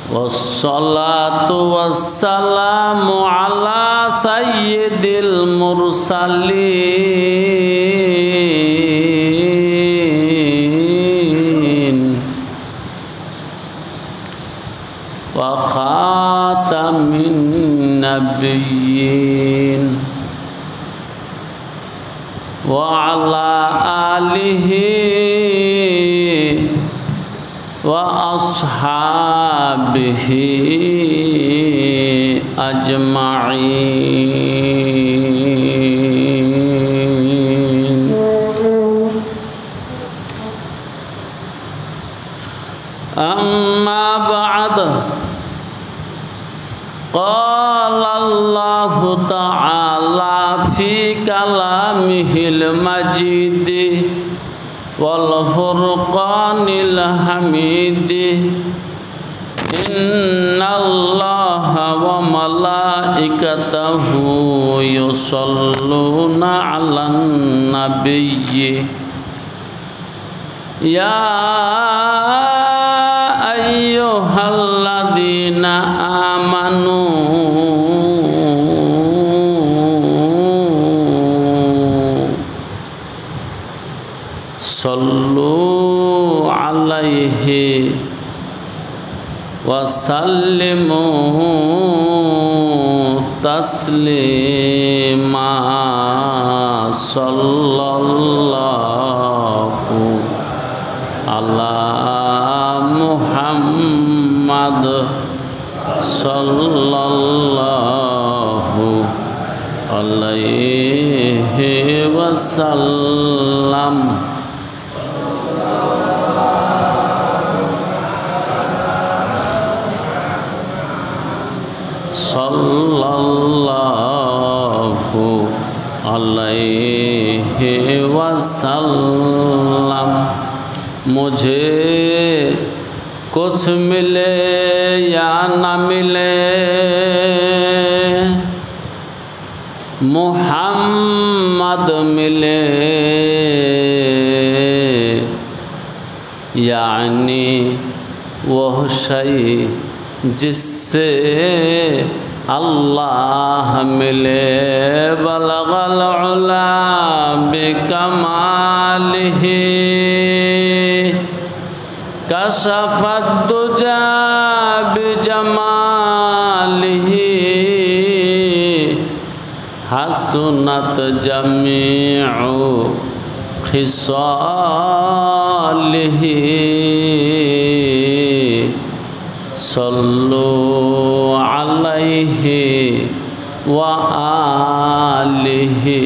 والصلاة والسلام على سيد المرسلين وخاتم النبيين وعلى آله وأصحابه أجمعين. أما بعد، قال الله تعالى في كلامه المجيد والفرقان الحميد: إن الله وملائكته يصلون على النبي يا أيها الذين آمنوا صلوا عليه وسلموا تسليما. صلى الله على محمد صلى الله عليه وسلم. सल्लल्लाहु अलैहि वसल्लम। मुझे कुछ मिले या न मिले, मुहम्मद मिले, यानी वह शय जिससे अल्लाह मिले। बलगल उला बिकमालिही कशफद दुजा बिजमालिही हसनत जमीउ खिसालिही। सल्लु अलैहि व आलिहि।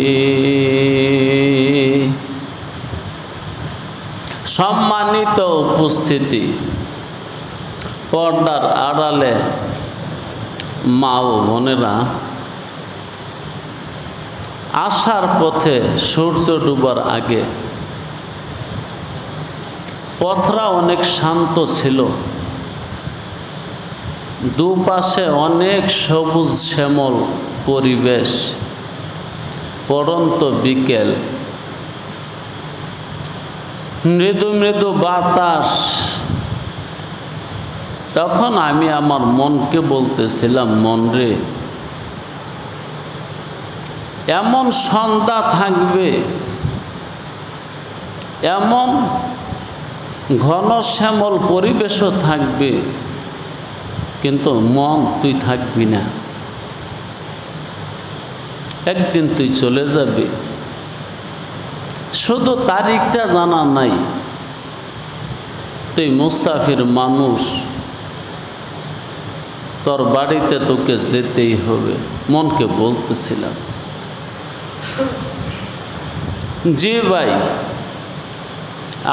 সম্মানিত উপস্থিতি, পর্দার আড়ালে মা ও বোনেরা, আসার পথে সূর্য ডুবার আগে পথরা অনেক শান্ত ছিল। দুপাশে অনেক সবুজ শ্যামল পরিবেশ, পড়ন্ত বিকেল, মৃদু মৃদু বাতাস। তখন আমি আমার মনকে বলতেছিলাম, মন রে, এমন সন্ধ্যা থাকবে, এমন ঘন শ্যামল পরিবেশও থাকবে, কিন্তু মন তুই থাকবি না। একদিন তুই চলে যাবি, শুধু তারিখটা জানা নাই। তুই মুসাফির মানুষ, তোর বাড়িতে তোকে যেতেই হবে। মনকে বলতেছিলাম। জি ভাই,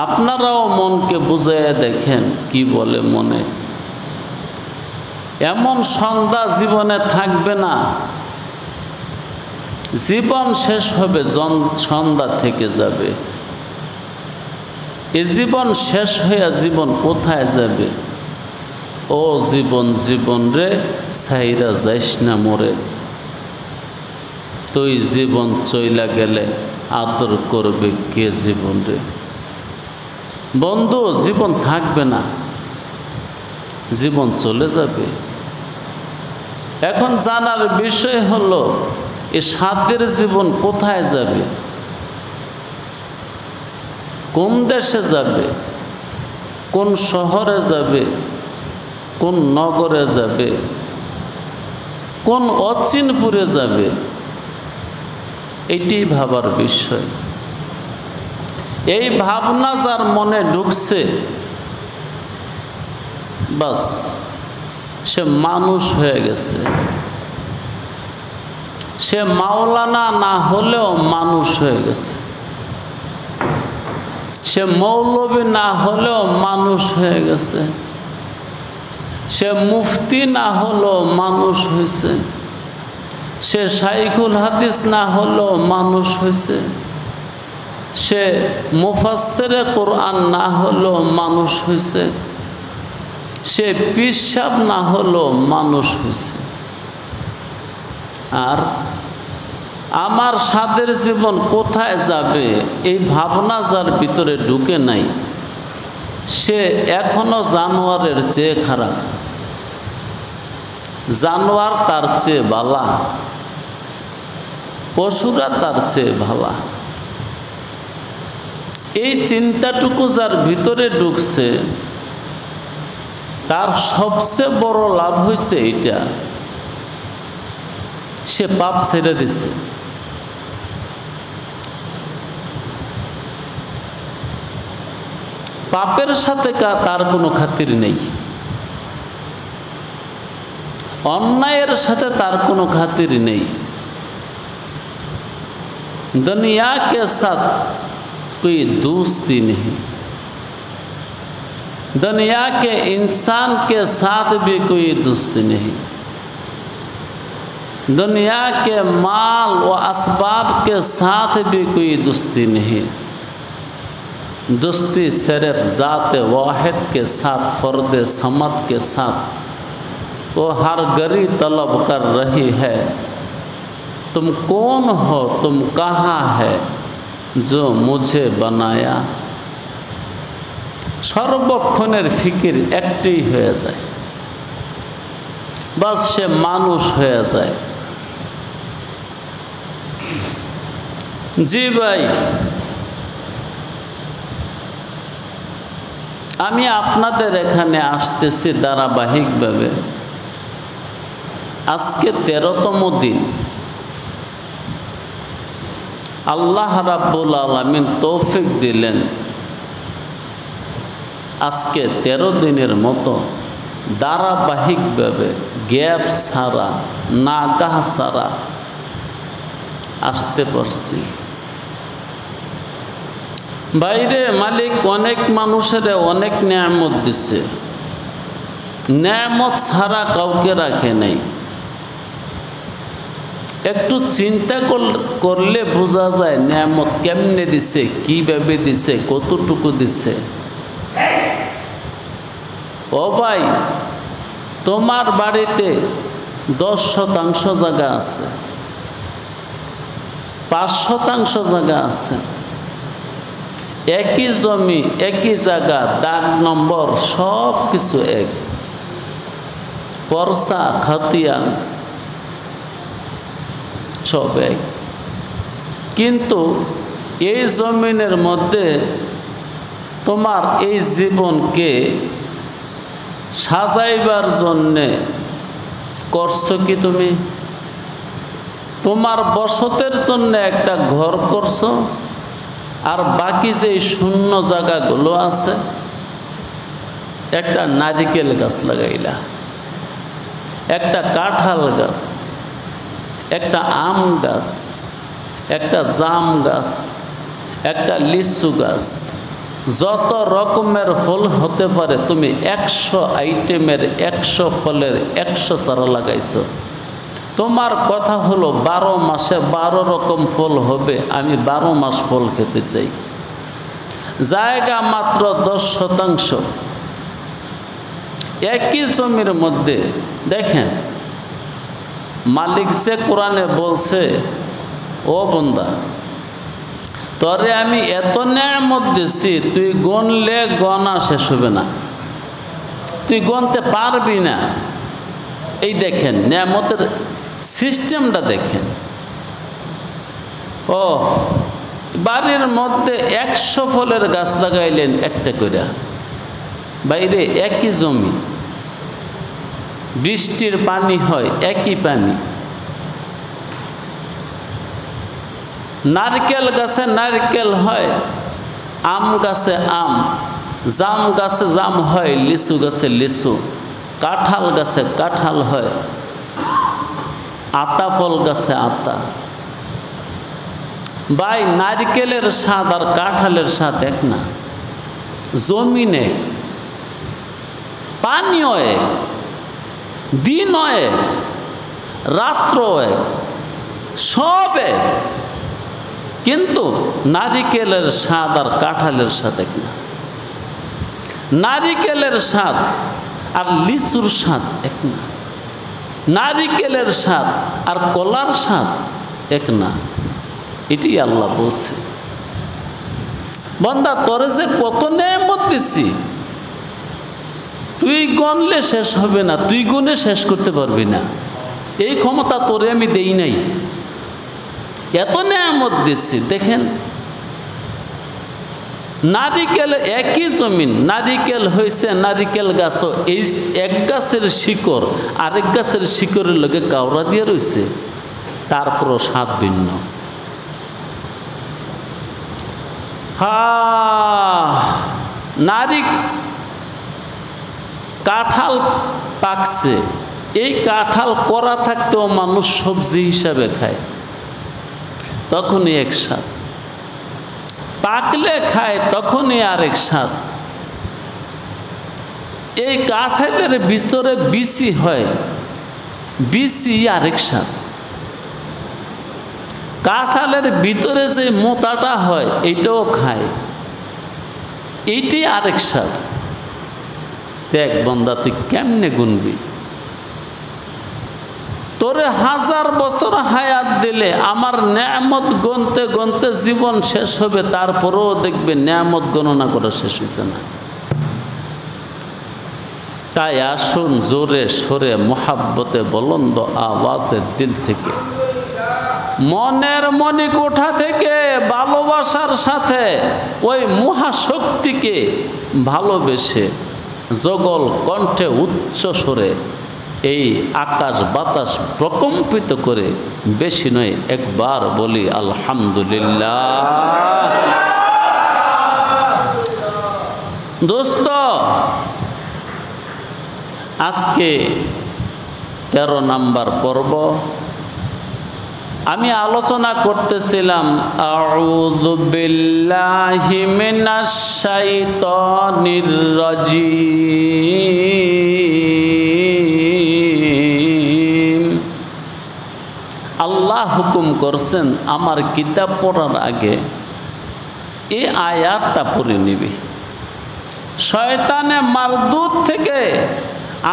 আপনারাও মনকে বুঝাইয়া দেখেন কি বলে মনে। এমন সন্ধ্যা জীবনে থাকবে না, জীবন শেষ হবে, সন্ধ্যা থেকে যাবে। এ জীবন শেষ হইয়া জীবন কোথায় যাবে? ও জীবন, জীবন রে ছাইরা যাইস না মোরে। তুই জীবন চইলা গেলে আদর করবে কে জীবন রে? বন্ধু, জীবন থাকবে না, জীবন চলে যাবে। এখন জানার বিষয় হলো এই সাধ্যের জীবন কোথায় যাবে, কোন দেশে যাবে, কোন শহরে যাবে, কোন নগরে যাবে, কোন অচিনপুরে যাবে, এটি ভাবার বিষয়। এই ভাবনা যার মনে ঢুকছে, বাস সে মানুষ হয়ে গেছে। সে মাওলানা না হলেও মানুষ হয়ে গেছে, সে মৌলবী না হলেও মানুষ হয়ে গেছে, সে মুফতি না হলেও মানুষ হয়েছে, সে শাইখুল হাদিস না হলেও মানুষ হয়েছে, সে মুফাসসিরে কোরআন না হলেও মানুষ হয়েছে, সে পীর সাহেব না হলেও মানুষ হয়েছে। আর আমার সাধের জীবন কোথায় যাবে এই ভাবনা যার ভিতরে ঢুকে নাই, সে এখনো জানোয়ারের চেয়ে খারাপ। জানোয়ার তার চেয়ে ভালা, পশুরা তার চেয়ে ভালা। এই চিন্তাটুকু যার ভিতরে ঢুকছে, তার সবচেয়ে বড় লাভ হয়েছে এইটা, সে পাপ ছেড়ে দিছে। পাপের সাথে তার কোনো খাতির নেই, অন্যায়ের সাথে তার কোনো খাতির নেই। दुनिया के साथ कोई दोस्ती नहीं, दुनिया के इंसान के साथ भी कोई दोस्ती नहीं, दुनिया के माल व असबाब के साथ भी कोई दोस्ती नहीं। दोस्ती सिर्फ ज़ात वाहिद के साथ, फ़र्द समद के साथ वो हर घड़ी तलब कर रही है, तुम कौन हो, तुम कहाँ है जो मुझे बनाया। সর্বক্ষণের ফিকির একটাই হয়ে যায়, বাস সে মানুষ হয়ে যায়। জি ভাই, আমি আপনাদের এখানে আসতেছি ধারাবাহিকভাবে। আজকে 13তম দিন। আল্লাহ রাব্বুল আলামিন তৌফিক দিলেন, আজকে 13 দিনের মতো ধারাবাহিকভাবে গ্যাপ ছাড়া, নাগাহ ছাড়া আসতে পারছি। বাইরে মালিক অনেক মানুষের অনেক নেয়ামত দিছে, নেয়ামত ছাড়া কাউকে রাখে নাই। একটু চিন্তা করলে বোঝা যায় নেয়ামত কেমনে দিছে, কিভাবে দিছে, কতটুকু দিছে। ও ভাই, তোমার বাড়িতে 10% জায়গা আছে, 5% জায়গা আছে, একই জমি, একই জায়গা, দাগ নম্বর সব কিছু এক, পরসা খাতিয়ান সব এক। কিন্তু এই জমিনের মধ্যে তোমার এই জীবনকে সাজাইবার জন্যে করছো কি তুমি? তোমার বসতের জন্য একটা ঘর করছো, আর বাকি যে শূন্য জায়গাগুলো আছে, একটা নারিকেল গাছ লাগাইলা, একটা কাঁঠাল গাছ, একটা আম গাছ, একটা জাম গাছ, একটা লিচু গাছ, যত রকমের ফল হতে পারে তুমি 100 আইটেমের 100 ফলের 100 চারা লাগাইছো। তোমার কথা হলো 12 মাসে 12 রকম ফল হবে, আমি 12 মাস ফল খেতে চাই। জায়গা মাত্র 10%। একই জমির মধ্যে দেখেন, মালিক সে কোরআনে বলছে, ও বন্দা তরে আমি এত নেয়ামত দিচ্ছি, তুই গনলে গনা শেষ হবে না, তুই গনতে পারবি না। এই দেখেন নেয়ামতের সিস্টেমটা দেখেন। ও বাড়ির মধ্যে 100 ফলের গাছ লাগাইলেন একটা করে, বাইরে একই জমি, বৃষ্টির পানি হয় একই পানি। নারকেল গাছে নারকেল হয়, আম গাছে আম, জাম গাছে জাম হয়, লিচু গাছে লিচু, কাঁঠাল গাছে কাঁঠাল হয়, আতা ফল গাছে আতা। ভাই নারকেলের স্বাদ আর কাঁঠালের স্বাদ এক না, জমিনে পানিও এক, দিনও এক, রাত্র এক, সব এক, কিন্তু নারিকেলের স্বাদ আর কাঁঠালের স্বাদ এক না। নারিকেলের স্বাদ আর লিচুর স্বাদ এক না, নারিকেলের স্বাদ আর কলার স্বাদ এক না। এটি আল্লাহ বলছে, বান্দা তোরে যে কত নেয়ামত দিছি, তুই গনলে শেষ হবে না, তুই গুনে শেষ করতে পারবি না। এই ক্ষমতা তোরে আমি দেই নাই, এত নেয়ামত দিচ্ছি। দেখেন নারিকেল একই জমিন, নারিকেল হয়েছে নারিকেল গাছও, এই এক গাছের শিকড় আরেক গাছের শিকড়ের লগে কাউরা দিয়ে রয়েছে, তারপরও স্বাদ ভিন্ন। কাঁঠাল পাকছে, এই কাঁঠাল করা থাকতেও মানুষ সবজি হিসাবে খায়, তখনই এক স্বাদ। পাকলে খায় তখনই আরেক স্বাদ। এই কাঁঠালের ভিতরে বিচি হয়, বিচি আরেক স্বাদ। কাঁঠালের ভিতরে যে মোটাটা হয় এইটাও খায়, এইটি আরেক স্বাদ। দেখ বন্দা তুই কেমনে গুনবি? তোরে 1000 বছর হায়াত দিলে আমার নেয়ামত গনতে গনতে জীবন শেষ হবে, তারপরেও দেখবে নেয়ামত গণনা করা শেষ হয়েছে না। তাই আসুন জোরে সরে মোহাব্বতে বুলন্দ আওয়াজে দিল থেকে, মনের মণিকোঠা থেকে ভালোবাসার সাথে ওই মহাশক্তিকে ভালোবেসে জগল কণ্ঠে উচ্চ স্বরে এই আকাশ বাতাস প্রকম্পিত করে, বেশি নয় একবার বলি আলহামদুলিল্লাহ। দোস্ত আজকে 13 নম্বর পর্ব। আমি আলোচনা করতেছিলাম আউযু বিল্লাহি মিনাশ শাইতানির রাজিম। আল্লাহ হুকুম করছেন আমার কিতাব পড়ার আগে এই আয়াতটা পড়ে নিবি। শয়তানে মারদুদ থেকে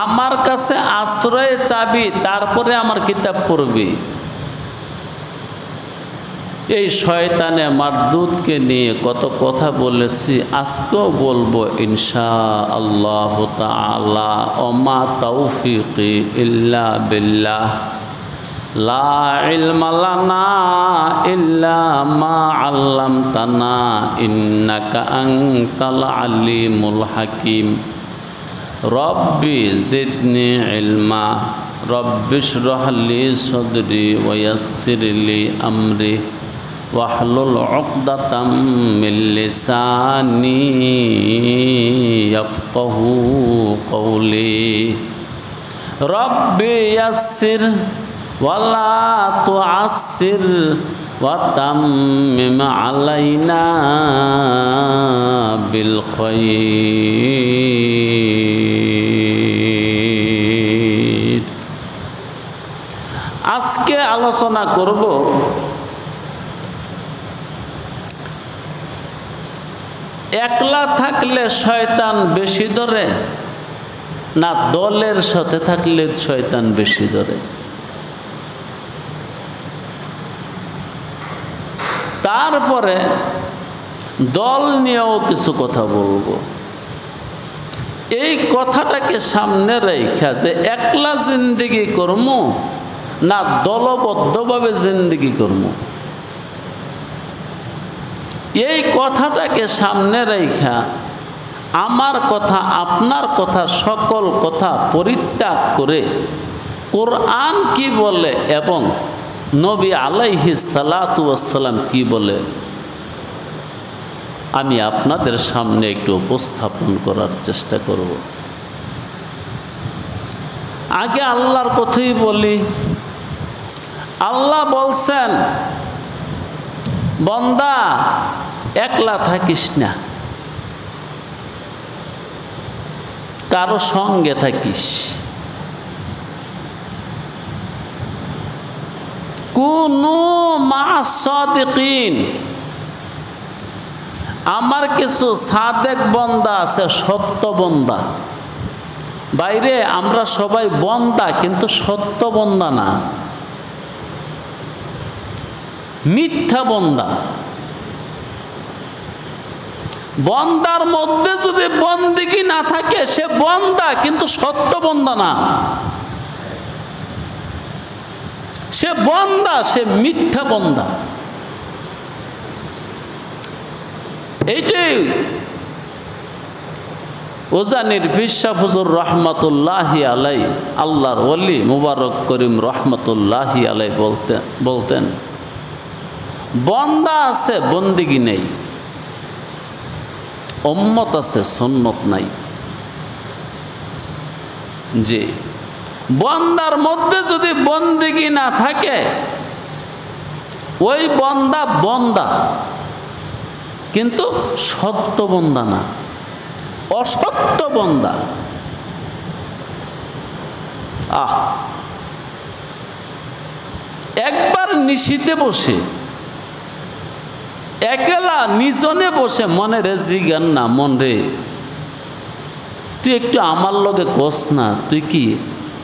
আমার কাছে আশ্রয় চাবি, তারপরে আমার কিতাব পড়বি। এই শয়তানে মারদুদকে নিয়ে কত কথা বলেছি, আজকেও বলবো ইনশাআল্লাহ তাআলা। ওমা তাওফিকি ইল্লা বিল্লাহ, লা ইলমা লানা ইল্লা মা আল্লামতানা ইন্নাকা আনতাল আলিমুল হাকিম। রব্বি জিদনি ইলমা, রব্বিশরাহ লি সাদরি ওয়া ইয়াসসির লি আমরি ওয়াহলুল উকদাতাম মিন লিসানি ইয়াফকাহু কওলি। রব্বি ইয়াসসির ওয়ালা তুআসসির ওয়া তাম্মিম আলাইনা বিল খায়র। আজকে আলোচনা করব একলা থাকলে শয়তান বেশি ধরে না দলের সাথে থাকলে শয়তান বেশি ধরে। তারপরে দল নিয়েও কিছু কথা বলবো। এই কথাটাকে সামনে রেখে যে একলা জিন্দেগি করবো না দলবদ্ধভাবে জিন্দেগি করবো, এই কথাটাকে সামনে রেখে আমার কথা আপনার কথা সকল কথা পরিত্যাগ করে কোরআন কি বলে এবং নবী আলাইহিস সালাতু ওয়াস সালাম কি বলে আমি আপনাদের সামনে একটু উপস্থাপন করার চেষ্টা করব। আগে আল্লাহর কথাই বলি। আল্লাহ বলছেন, বান্দা একলা থাকিস না, কারো সঙ্গে থাকিস। কুনু মা'আস সাদিকিন, আমার কিছু সাদেক বন্দা আছে, সত্য বন্দা। বাইরে আমরা সবাই বন্দা, কিন্তু সত্য বন্দা না, মিথ্যা বন্দা। বন্দার মধ্যে যদি বন্দিগি না থাকে সে বন্দা, কিন্তু সত্য বন্দা না। সে বন্দা, সে মিথ্যা বন্দা। এইটাই ওজানির পিসা হুজুর রহমতুল্লাহি আলাই, আল্লাহর ওলি মুবারক করিম রহমতুল্লাহি আলাই বলতেন, বন্দা আছে বন্দিগি নেই, উম্মত আছে সুন্নত নাই। যে বন্দার মধ্যে যদি বন্দিগি না থাকে ওই বন্দা বন্দা, কিন্তু সত্য বন্দা না, অসত্য বন্দা। একবার নিশিতে বসে একলা নিজনে বসে মনে রে জিজ্ঞান না, মন রে তুই একটু আমার লগে কস না, তুই কি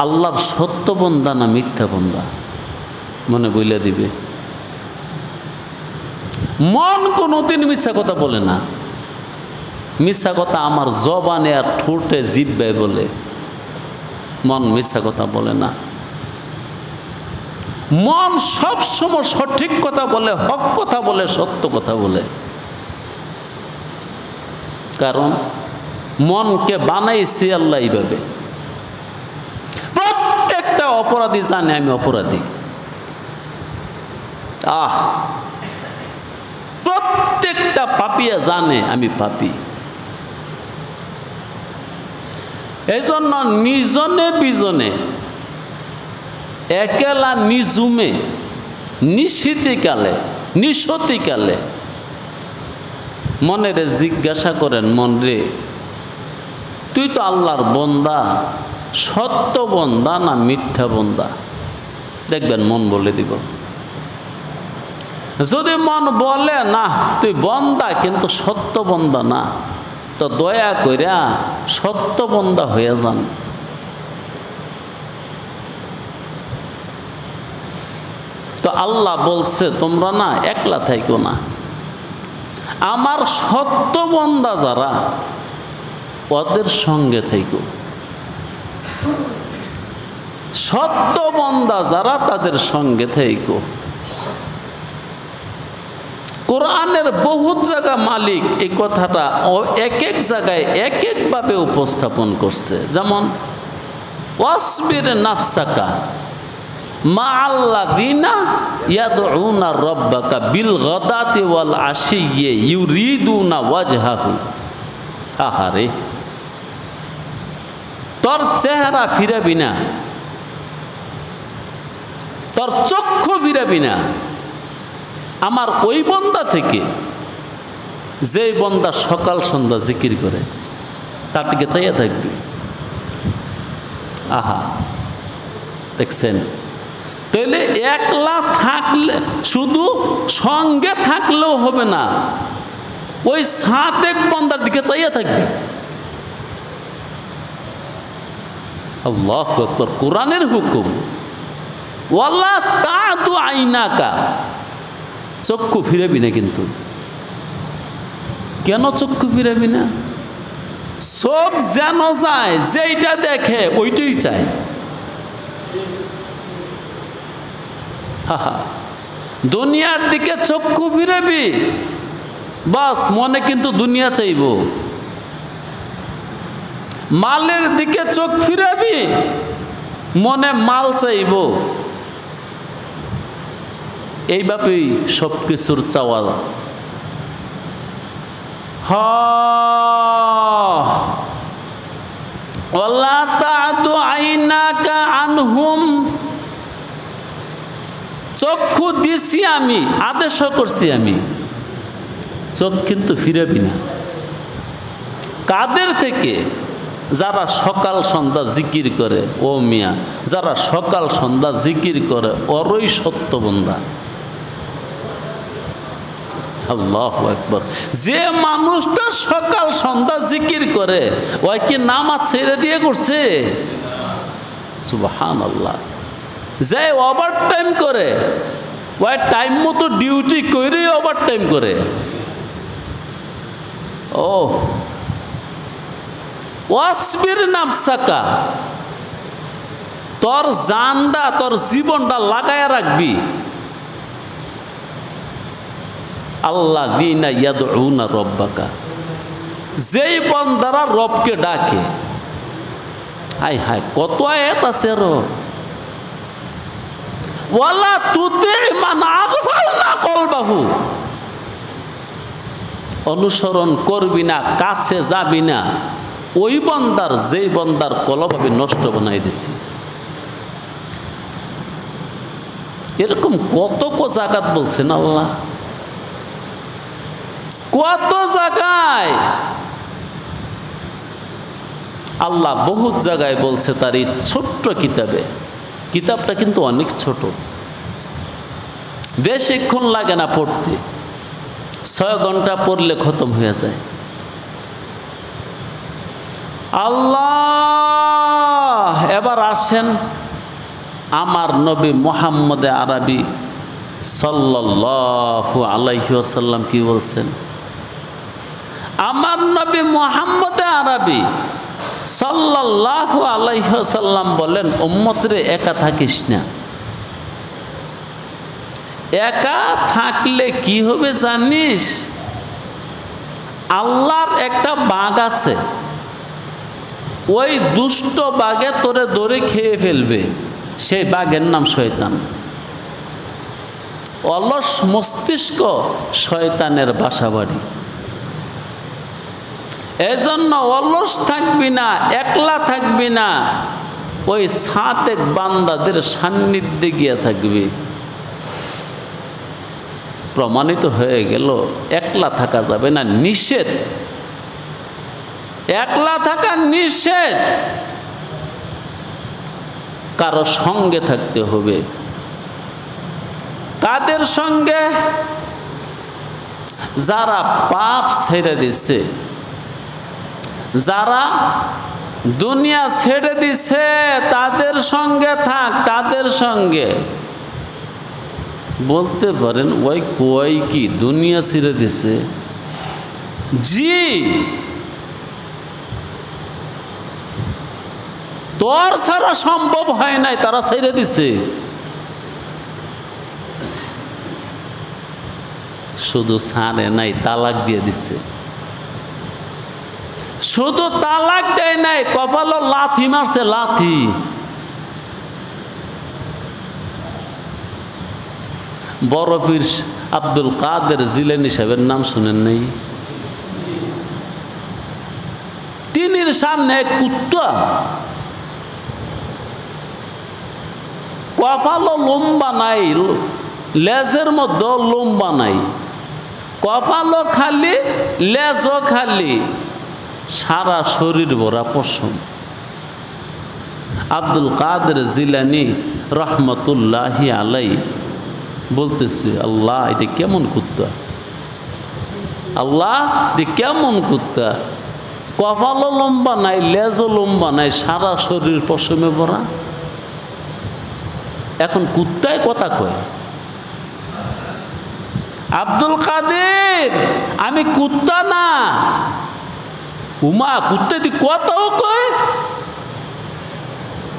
আল্লাহর সত্য বন্দা না মিথ্যা বন্দা? মনে বইলে দিবে। মন কোনোদিন মিথ্যা কথা বলে না। মিথ্যা কথা আমার জবানে আর ঠোঁটে জিহ্বায় বলে, মন মিথ্যা কথা বলে না। মন সব সময় সঠিক কথা বলে, হক কথা বলে, সত্য কথা বলে। কারণ মনকে বানাইছে আল্লাহ এইভাবে। প্রত্যেকটা অপরাধী জানে আমি অপরাধী। প্রত্যেকটা পাপিয়া জানে আমি পাপী। এই জন্য নিজনে বিজনে একেলা নিজুমে নিশীতিকালে নিশতিকালে মনে রে জিজ্ঞাসা করেন, মন রে তুই তো আল্লাহর বন্দা, সত্য বন্দা না মিথ্যা বন্দা? দেখবেন মন বলে দিব। যদি মন বলে না তুই বন্দা কিন্তু সত্য বন্দা না, তো দয়া কইরা সত্য বন্দা হয়ে যান। তো আল্লাহ বলছে তোমরা না একলা থাইকো না, আমার সত্য বন্দা যারা ওদের সঙ্গে থাইকো। সত্য বন্দা যারা তাদের সঙ্গে থাইকো। কোরআনের বহুত জায়গা মালিক এই কথাটা এক এক জায়গায় এক একভাবে উপস্থাপন করছে। যেমন ওয়াসবির নাফসাকা মা'আল্লাযিনা ইয়াদউনা রাব্বাকা বিল গাদাতি ওয়াল আশিয়্যি ইউরিদুনা ওয়াজহাহু। আহারে, তোর চেহারা ফিরাবি না, তোর চক্ষু ফিরাবি না আমার ওই বন্দা থেকে যে বন্দা সকাল সন্ধ্যা জিকির করে, তার দিকে চাইয়া থাকবি। আহা, দেখছেন? তাহলে একলা থাকলে শুধু সঙ্গে থাকলেও হবে না, ওই সাদেক বন্দার দিকে চাইয়া থাকবি। আল্লাহু আকবার, কোরআনের হুকুম। ওয়ালা তা'দু আইনাকা, চক্ষু ফিরাবি না কিন্তু। কেন চক্ষু ফিরাবি না? চোখ যেন যায়, যেইটা দেখে ওইটাই চায়। হা, দুনিয়ার দিকে চক্ষু ফিরাবি, বাস মনে কিন্তু দুনিয়া চাইব। মালের দিকে চোখ ফিরাবি, মনে মাল চাইব। এইভাবেই সব কিছুর চাওয়া। ওয়ালা তা'দু আইনাকা আনহুম, চক্ষু দিছি আমি, আদেশও করছি আমি, চোখ কিন্তু ফিরাবি না। কাদের থেকে? যারা সকাল সন্ধ্যা জিকির করে। ও মিয়া, যারা সকাল সন্ধ্যা জিকির করে ওরই সত্য বান্দা। আল্লাহু আকবার। যে মানুষটা সকাল সন্ধ্যা জিকির করে ওই কি নামাজ ছেড়ে দিয়ে করছে? সুবহানাল্লাহ। যে ওভার টাইম করে ওই টাইম মতো ডিউটি করে ওভার টাইম করে। ও ওয়াসবির নাফসাকা, তোর জানটা তোর জীবনটা লাগায়া রাখবি আল্লাযীনা ইয়াদউনা রাব্বাকা, যেই বান্দারা রবকে ডাকে। হায় হায়, কত আয়াত আছে র। ওয়ালা তুতি মান আগফালনা কলবাহু, অনুসরণ করবি না, কাছে যাবি না ওই বান্দার, যেই বান্দার কলব আমি নষ্ট বানাই দিছি। এরকম কত জায়গাত বলছেন আল্লাহ, কত জায়গায় আল্লাহ বহুত জায়গায় বলছে তার এই ছোট্ট কিতাবে। কিতাবটা কিন্তু অনেক ছোট, বেশিক্ষণ লাগে না পড়তে, 6 ঘন্টা পড়লে খতম হয়ে যায়। আল্লাহ এবার আসেন আমার নবী মুহাম্মদ আরবি সাল্লাল্লাহু আলাইহি ওয়াসাল্লাম কি বলছেন। আমার নবী মুহাম্মদ আরবি সাল্লাল্লাহু আলাইহি ওয়াসাল্লাম বলেন, উম্মতরে একা থাকিস না। একা থাকলে কি হবে জানিস? আল্লাহর একটা বাঘ আছে, ওই দুষ্ট বাঘে তোরে ধরে খেয়ে ফেলবে। সেই বাঘের নাম শয়তান। অলস মস্তিষ্ক শয়তানের বাসাবাড়ি। এজন্য অলস থাকবি না, একলা থাকবি না, ওই সাতেক বান্দাদের সান্নিধ্যে গিয়ে থাকবি। প্রমাণিত হয়ে গেল একলা থাকা যাবে না, নিষেধ। একলা থাকা নিষেধ, কারো সঙ্গে থাকতে হবে। কাদের সঙ্গে? যারা পাপ ছেড়ে দিচ্ছে, যারা দুনিয়া ছেড়ে দিচ্ছে তাদের সঙ্গে থাক। তাদের সঙ্গে বলতে পারেন ওই কই কি দুনিয়া ছেড়ে দিছে? জি, তোর ছাড়া সম্ভব হয় নাই, তারা ছেড়ে দিছে। শুধু ছাড়ে নাই, তালাক দিয়ে দিছে। শুধু তালাক দেয় নাই, কপালে লাথি মারছে, লাথি। বড় পীর আব্দুল কাদের জিলানী সাহেবের নাম শুনেন নাই? তিনির সামনে কুত্তা, কপালও লম্বা নাই, লেজের মধ্যে লম্বা নাই, কপালও খালি, লেজও খালি, সারা শরীর ভরা পশম। আব্দুল কাদের জিলানী রহমতুল্লাহি আলাই বলতেছে, আল্লাহ এটা কেমন কুত্তা, আল্লাহ এটা কেমন কুত্তা, কপালও লম্বা নাই, লেজও লম্বা নাই, সারা শরীর পশমে ভরা। এখন কুত্তায় কথা কয়, আব্দুল কাদের আমি কুত্তা না। উমা কুত্তা দি কথাও কয়,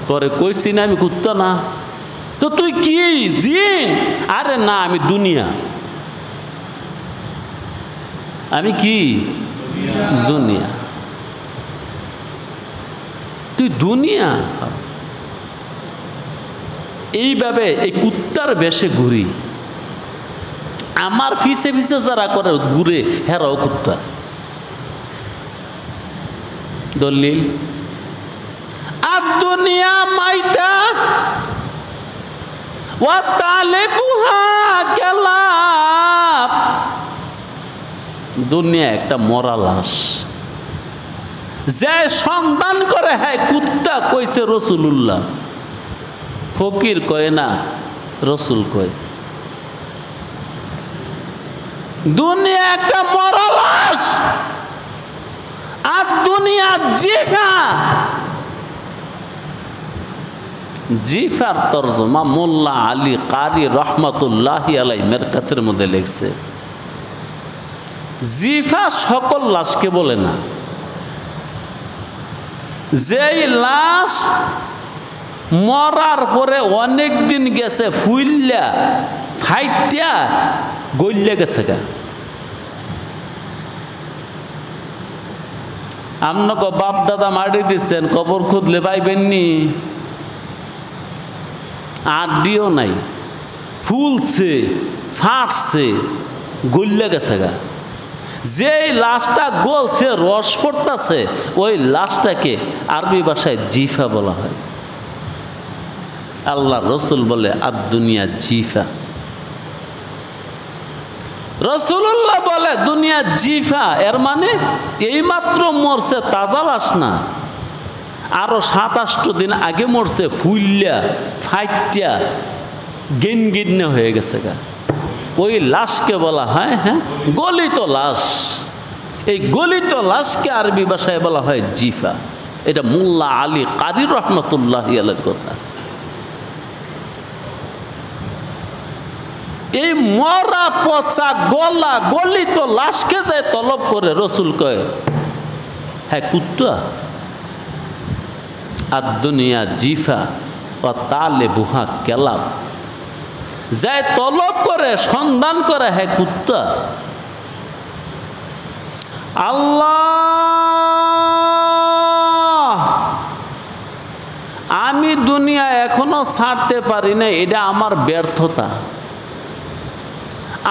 পরে কইছি না আমি কুত্তা না। তো তুই কি জিন? আরে না আমি দুনিয়া। আমি কি দুনিয়া। তুই দুনিয়া। এইভাবে এই কুত্তার বেশে ঘুরি। আমার ফিসে ফিসে যারা করে ঘুরে হেরাও কুত্তা। দলিল আর দুনিয়া মাইতা ওয়া তালেবুহা কালাব। দুনিয়া একটা মরা লাশ, যে সন্ধান করে হ্যাঁ কুত্তা কইছে রাসূলুল্লাহ। ফকির কয় না, রসুল কয়। দুনিয়া একটা মরা লাশ আর দুনিয়া জিফা। জিফার তরজমা মোল্লা আলী কারি রহমতুল্লাহি আলাই মেরকাতের মধ্যে লিখছে, জিফা সকল লাশকে বলে না। যেই লাশ মরার পরে অনেক দিন গেছে ফুইল্লা ফাইটা গইল্লা গেছে গা। আপনাকে বাপ দাদা মারি দিচ্ছেন, কবর খুঁজলে পাইবেননি। আড্ডিও নাই, ফুলছে ফাটছে গইল্লা গেছে গা। যেই লাশটা গলছে রস পড়তেছে ওই লাশটাকে আরবি ভাষায় জিফা বলা হয়। আল্লাহ রসুল বলে আর দুনিয়া জিফা। রসুল্লাহ বলে দুনিয়া জিফা, এর মানে এইমাত্র মরছে, তাজা লাশ না। আরো 27 দিন আগে মরছে, ফুইল্লা ফাইটা গেন গিন্নে হয়ে গেছে গা। ওই লাশকে বলা হয় হ্যাঁ গলিত লাশ। এই গলিত লাশকে আরবি ভাষায় বলা হয় জিফা। এটা মোল্লা আলী কারি রহমতুল্লাহি আলাইহির কথা। এই মরা পচা গলা গলিত লাশকে যায় তলব করে রসুল কয় হ্যাঁ কুত্তা। আর দুনিয়া জিফা ও তালে বুহা কেলাব। যায় তলব করে সন্ধান করে হ্যাঁ কুত্তা। আল্লাহ আমি দুনিয়া এখনো ছাড়তে পারি না, এটা আমার ব্যর্থতা।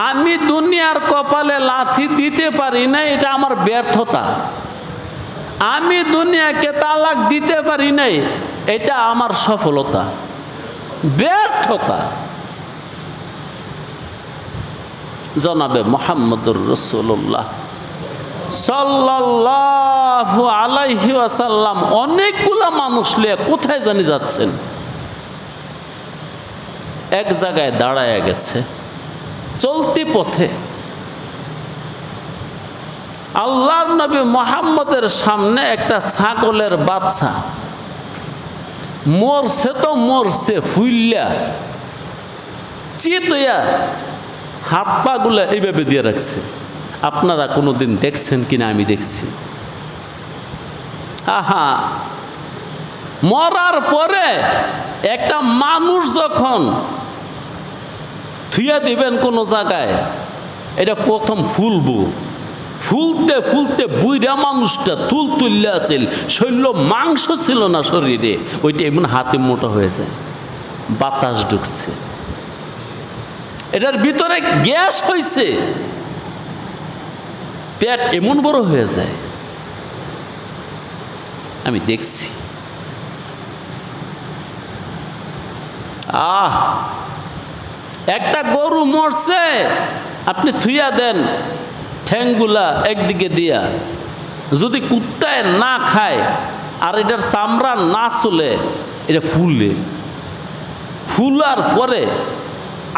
আমি দুনিয়ার কপালে লাথি দিতে পারি না, এটা আমার ব্যর্থতা। আমি দুনিয়াকে তালাক দিতে পারি নাই, এটা আমার সফলতা। ব্যর্থতা। জনাবে মুহাম্মদুর রাসূলুল্লাহ সাল্লাল্লাহু আলাইহি ওয়াসাল্লাম অনেকগুলা মানুষ নিয়ে কোথায় জানি যাচ্ছেন। এক জায়গায় দাঁড়ায় গেছে চলতি পথে। আল্লাহর নবী মুহাম্মদের সামনে একটা ছাগলের বাচ্চা মরছে, তো মরছে ফুইল্লা চিতইয়া হাত পা গুলা এইভাবে দিয়ে রাখছে। আপনারা কোনোদিন দেখছেন কিনা? আমি দেখছি। আহা, মরার পরে একটা মানুষ যখন থুইয়া দিবেন কোনো জায়গায়, এটা প্রথম ফুলবো। ফুলতে ফুলতে বুইরা মানুষটা তুললে আছিল, শরীর মাংস ছিল না শরীরে, ওইটা এমন হাতে মোটা হয়েছে, বাতাস ঢুকছে, এটার ভিতরে গ্যাস হয়েছে, পেট এমন বড় হয়ে যায়। আমি দেখছি। একটা গরু মরছে, আপনি থুইয়া দেন ঠ্যাংগুলা একদিকে দিয়া, যদি কুত্তায় না খায় আর এটার চামড়া না চলে, এটা ফুলে, ফুলার পরে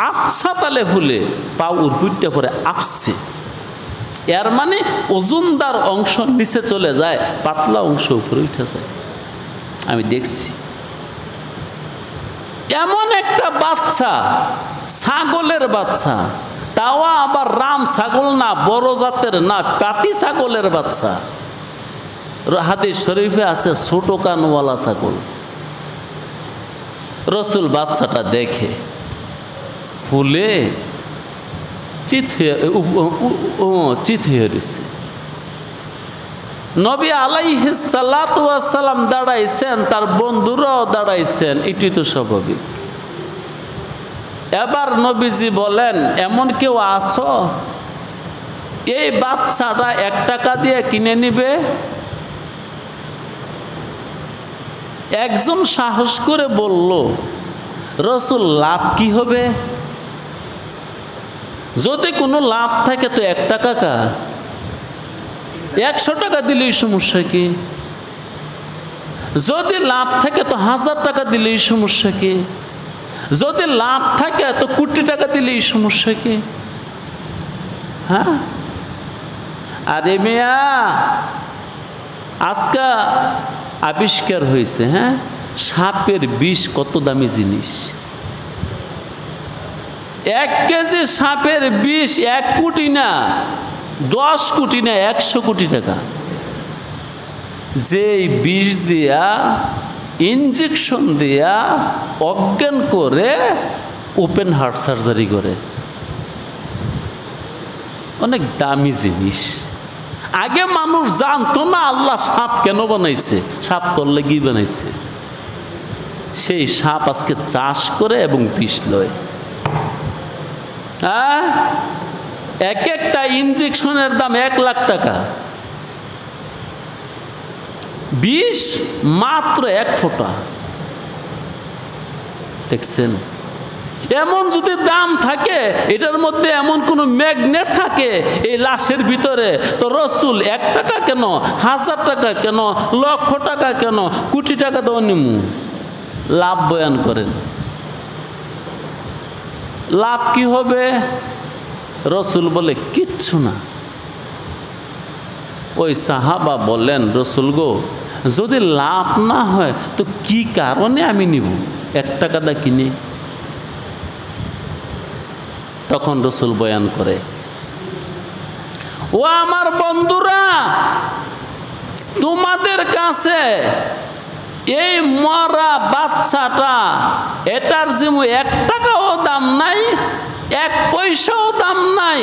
আচ্ছা তালে ফুলে পা উড়পুটটা পরে আপছে। এর মানে ওজনদার অংশ নিচে চলে যায়, পাতলা অংশ উপরে উঠে যায়। আমি দেখছি। এমন একটা বাচ্চা, ছাগলের বাচ্চা, তাও আবার রাম ছাগল না, বড় জাতের না, পাতি ছাগলের বাচ্চা। হাদিস শরীফে আছে ছোট কানওয়ালা ছাগল। রসুল বাচ্চাটা দেখে ফুলে চিত হয়ে রয়েছে। নবী আলাইহিস সালাতু ওয়াস সালাম দাঁড়াইছেন, তার বন্ধুরাও দাঁড়াইছেন, এটি তো স্বাভাবিক। এবার নবীজি বলেন, এমন কেউ আছো এই বাচ্চাটা 1 টাকা দিয়ে কিনে নিবে? একজন সাহস করে বলল, রসুল লাভ কি হবে? যদি কোনো লাভ থাকে তো 1 টাকা কা, 100 টাকা দিলেই সমস্যা কি? যদি লাভ থাকে তো 1000 টাকা দিলেই সমস্যা কি? যদি লাভ থাকে তো কোটি টাকা দিলেই সমস্যা কি? হ্যাঁ, আরে মিয়া, আজকে আবিষ্কার হয়েছে, হ্যাঁ, সাপের বিষ কত দামি জিনিস। 1 কেজি সাপের বিষ 1 কোটি না, 10 কোটি না, 100 কোটি টাকা। যেই বিষ দিয়া, ইনজেকশন দিয়া অজ্ঞান করে ওপেন হার্ট সার্জারি করে, অনেক দামি জিনিস। আগে মানুষ জানতো না আল্লাহ সাপ কেন বানাইছে, সাপ তোর লেগেই বানাইছে। সেই সাপ আজকে চাষ করে এবং বিষ লয়। এক একটা ইনজেকশনের দাম 1 লাখ টাকা, বিষ মাত্র 1 ফোঁটা। দেখছেন, এমন যদি দাম থাকে, এটার মধ্যে এমন কোন ম্যাগনেট থাকে এই লাশের ভিতরে, তো রসুল 1 টাকা কেন, 1000 টাকা কেন, লক্ষ টাকা কেন, কোটি টাকা তো নিমু। লাভ বয়ান করেন, লাভ কি হবে? রসুল বলে কিচ্ছু না। ওই সাহাবা বললেন, রসুল গো, যদি লাভ না হয় তো কি কারণে আমি নিব, 1 টাকা দা কিনে? তখন রসুল বয়ান করে, ও আমার বন্ধুরা, তোমাদের কাছে এই মরা বাচ্চাটা, এটার যেমন 1 টাকাও দাম নাই, 1 পয়সাও দাম নাই,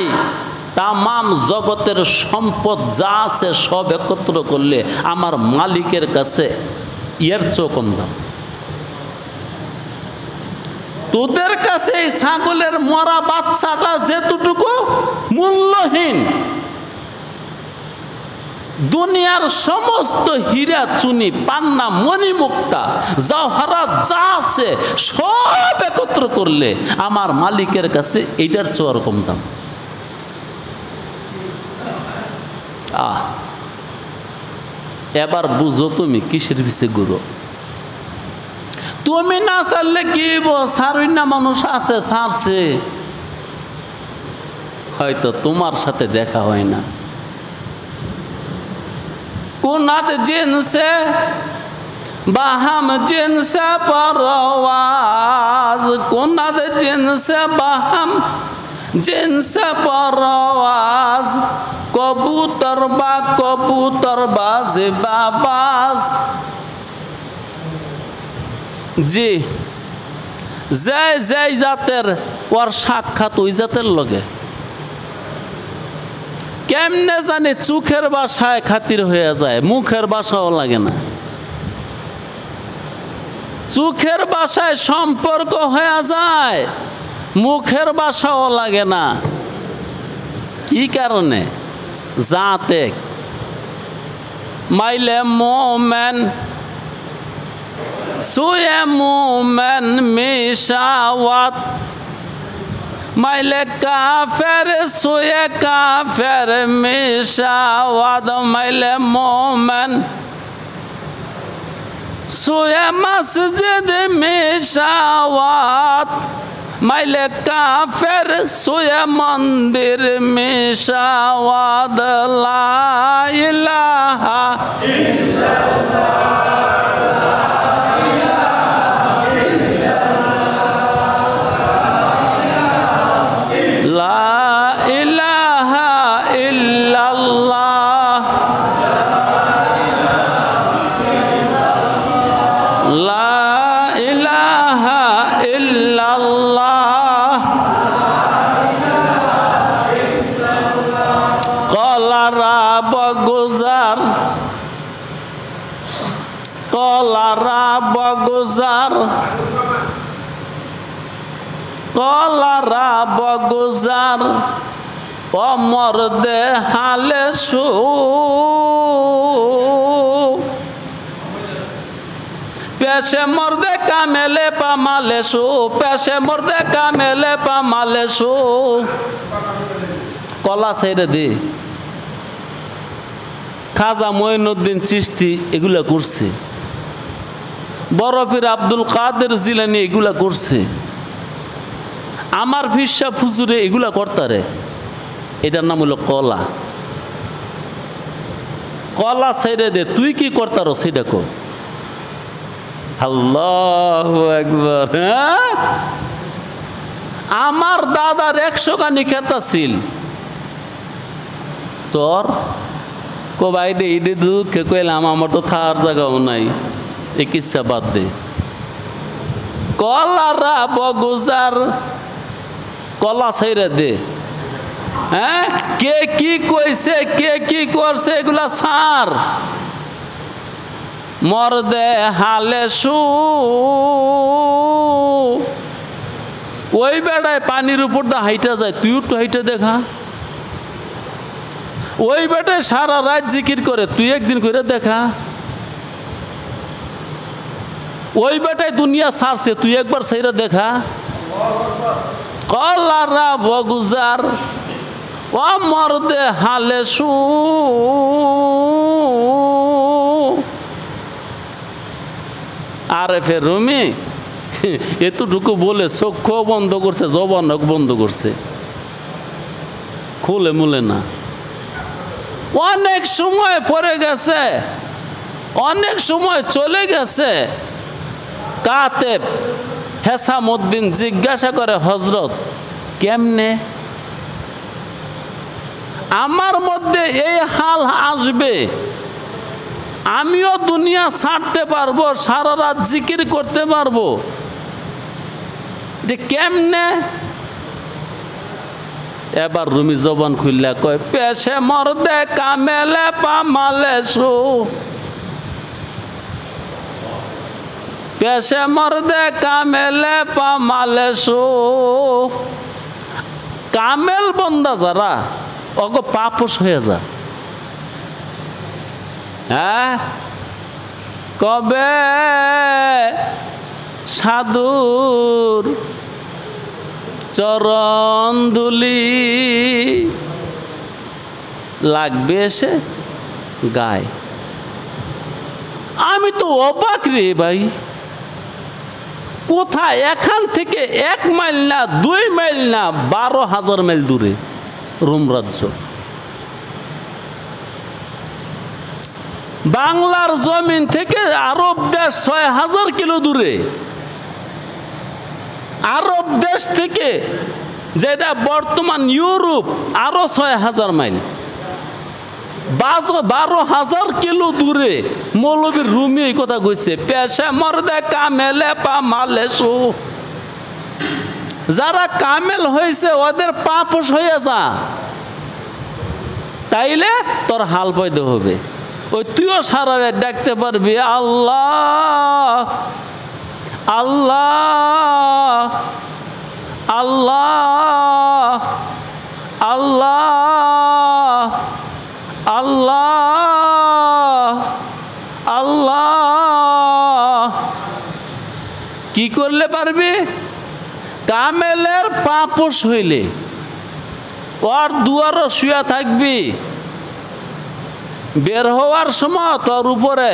তামাম জগতের সম্পদ যা আছে সব একত্র করলে আমার মালিকের কাছে এর চেয়েও কম দাম। তোদের কাছে এই ছাগলের মরা বাচ্চাটা যেতটুকু মূল্যহীন, দুনিয়ার সমস্ত হীরা চুনি পান্না মণিমুক্তা জওহরাত যা আছে সব একত্র করলে আমার মালিকের কাছে এইটার চেয়ে কম দাম। এবার বুঝো তুমি কিসের পিছে ঘুরো। তুমি না চাইলে কি সারই না, মানুষ আছে ছাড়ছে, হয়তো তোমার সাথে দেখা হয় না। कुनत जिनसे बहम जिनसे परवाज, कुनत जिनसे बहम जिनसे परवाज, कबूतर बाज बाबाज। জি, जय जय জাতের ওর সাক্ষাৎ ওই জাতের লগে কেমনে জানে চোখের ভাষায় খাতির হয়ে যায়, মুখের ভাষাও লাগে না। চোখের ভাষায় সম্পর্ক হয়ে যায়, মুখের ভাষাও লাগে না। কি কারণে? জাতে মাইলে মোমেন সুয়ে মোমেন মিশাওয়াত, মাইলে কাফের সুয়ে কাফের মিশাওয়াত, মাইলে মোমেন সুয়ে মসজিদ মিশাওয়াত, মাইলে কাফের সুয়ে মন্দির মিশাওয়াত। লা ইলাহা ইল্লাল্লাহ, লা কলারা বগুজার, কলারা বগুজার, কলারা বগুজার, অমর দে হালে সু, পেশে মর্দে কামেলে পামালে সু, পেশে মর্দে কামেলে পামালে সু। কলা ছেড়ে দে। খাজা মঈনুদ্দিন চিশতি এগুলা করছে, বড় পীর আব্দুল কাদের জিলানী এগুলা করছে, আমার ফিরসা ফুজুরে এগুলা করতারে। এটার নাম হলো কলা। কলা ছেড়ে দে, তুই কি করতার সেটা কর। আল্লাহু আকবার। হ্যাঁ, আমার দাদার 100 কানি খেতা ছিল, তোর কবাইডে ইডে দুঃখে কইলাম আমার তো থার জায়গাও নাই, এই কিচ্ছা বাদ দে। কলারা বগুজার, কলা ছেড়ে দে। হ্যাঁ, কে কি কইছে কে কি করছে এগুলা ছাড়। মর্দে হালে সু, ওই বেড়ায় পানির উপর দা হাইটা যায়, তুই একটু হাইটা দেখা। ওই বেটায় সারা রাত জিকির করে, তুই একদিন করে দেখা। ওই বেটায় দুনিয়া ছাড়ছে, তুই একবার সেইরা দেখা। কলারা বগুজার, ও মর্দে হালে সু, আরে ফের রুমি এতটুকু বলে চক্ষু বন্ধ করছে, জবান বন্ধ করছে, খুলে মুলে না। অনেক সময় পরে গেছে, অনেক সময় চলে গেছে। কাতেব হেসামউদ্দিন জিজ্ঞাসা করে, হযরত কেমনে আমার মধ্যে এই হাল আসবে, আমিও দুনিয়া ছাড়তে পারবো, সারা রাত জিকির করতে পারবো, যে কেমনে? এবার রুমি জবান খুললা কয়, পেশে মর্দে কামেলে পামালে সু, পেশে মর্দে কামেলে পামালে সু। কামেল বন্দা যারা, ওগো পাপস হয়ে যা। হ্যাঁ, কবে সাধুর চরণ ধুলি লাগবে এসে গায়। আমি তো অবাক রে ভাই, কোথায় এখান থেকে 1 মাইল না 2 মাইল না 12,000 মাইল দূরে রোম রাজ্য। বাংলার জমিন থেকে আরব দেশ 6,000 কিলো দূরে। আরব দেশ থেকে যেটা বর্তমান ইউরোপ আরো 6,000 মাইল, 12,000 কিলো দূরে মৌলবীর রুমি এই কথা কইছে, পেশে মর্দে কামেলে পামালে সু। যারা কামেল হয়েছে ওদের পাপস হয়ে যা, তাইলে তোর হাল পয়দা হবে। ওই তুইও সারা রাত ডাকতে পারবি, আল্লাহ আল্লাহ আল্লাহ আল্লাহ আল্লাহ আল্লাহ। কি করলে পারবি? কামেলের পাপস হইলে ওর দুয়ারও শুয়া থাকবি, বের হওয়ার সময় তোর উপরে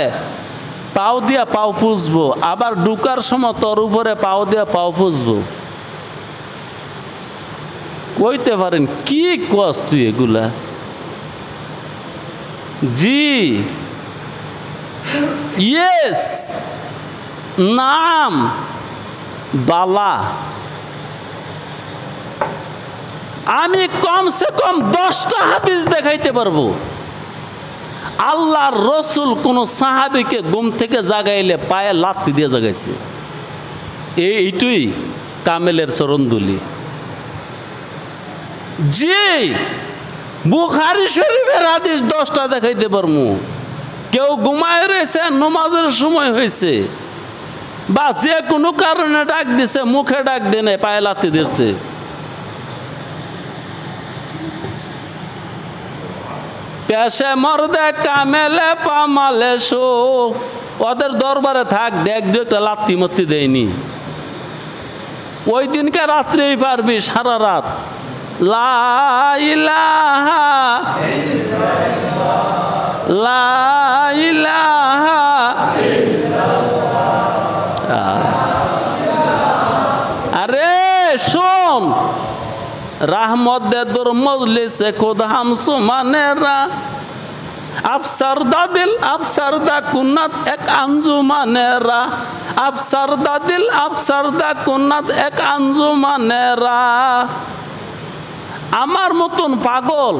পাও দিয়া পাও পুষবো, আবার ঢুকার সময় তোর উপরে পাও দিয়া পাও পুষবো। কইতে পারেন কি কস তুই এগুলা? জি ইয়েস, নাম বালা। আমি কমসে কম 10টা হাদিস দেখাইতে পারবো। আল্লাহর রসুল কোন সাহাবীকে ঘুম থেকে জাগাইলে পায়ে লাথি দিয়ে জাগাইছে, এইটুই কামেলের চরণদুলি। জি বুখারী শরীফের হাদিস 10টা দেখাইতে পারমু। কেউ ঘুমায় রয়েছে, নামাজের সময় হয়েছে, বা যে কোনো কারণে ডাক দিছে, মুখে ডাক দেনে, পায়ে লাথি দিচ্ছে। পেশে মর্দে কামেলে পামালে শো, ওদের দরবারে থাক, দেখ দু একটা লাত্তি মত্তি দেয়নি। ওই দিনকে রাত্রেই পারবি সারা রাত লা ইলাহা লা ইলাহা। আরে শোন, रहमत दे दुर मजलिस से खुद हम सुमानेरा, अफसर दा दिल अफसर दा कुन्नत एक अंजुमानेरा, अफसर दा दिल अफसर दा कुन्नत एक अंजुमानेरा। আমার মতন পাগল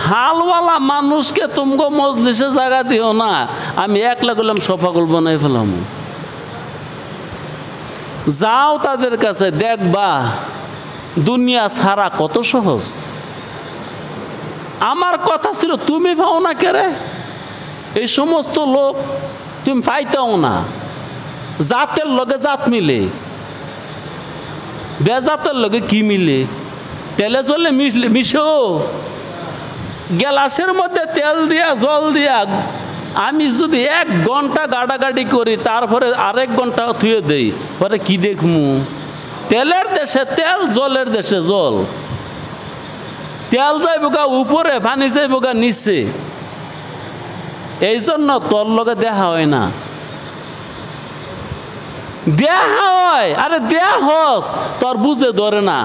হালওয়ালা মানুষকে তুমগো মজলিসে জায়গা দিও না, আমি একলা করলাম সব পাগল বানাই ফেলাম। যাও তাদের কাছে, দেখবা দুনিয়া ছাড়া কত সহজ। আমার কথা ছিল তুমি পাও না কেরে, এই সমস্ত লোক তুমি পাইতাও না। জাতের লগে জাত মিলে, বেজাতের লগে কি মিলে? তেলে জলে মিশো, গ্লাসের মধ্যে তেল দিয়া জল দিয়া আমি যদি 1 ঘন্টা গাড়াগাড়ি করি, তারপরে আরেক ঘন্টা থুয়ে দেই, পরে কি দেখমু? তেলের দেশে তেল, জলের দেশে জল। তেল যাইব গা উপরে, পানি যাইব গা নিচে। এই জন্য তোর লগে দেখা হয় না। দেখা হয়, আরে দেয়া হস, তোর বুঝে ধরে না।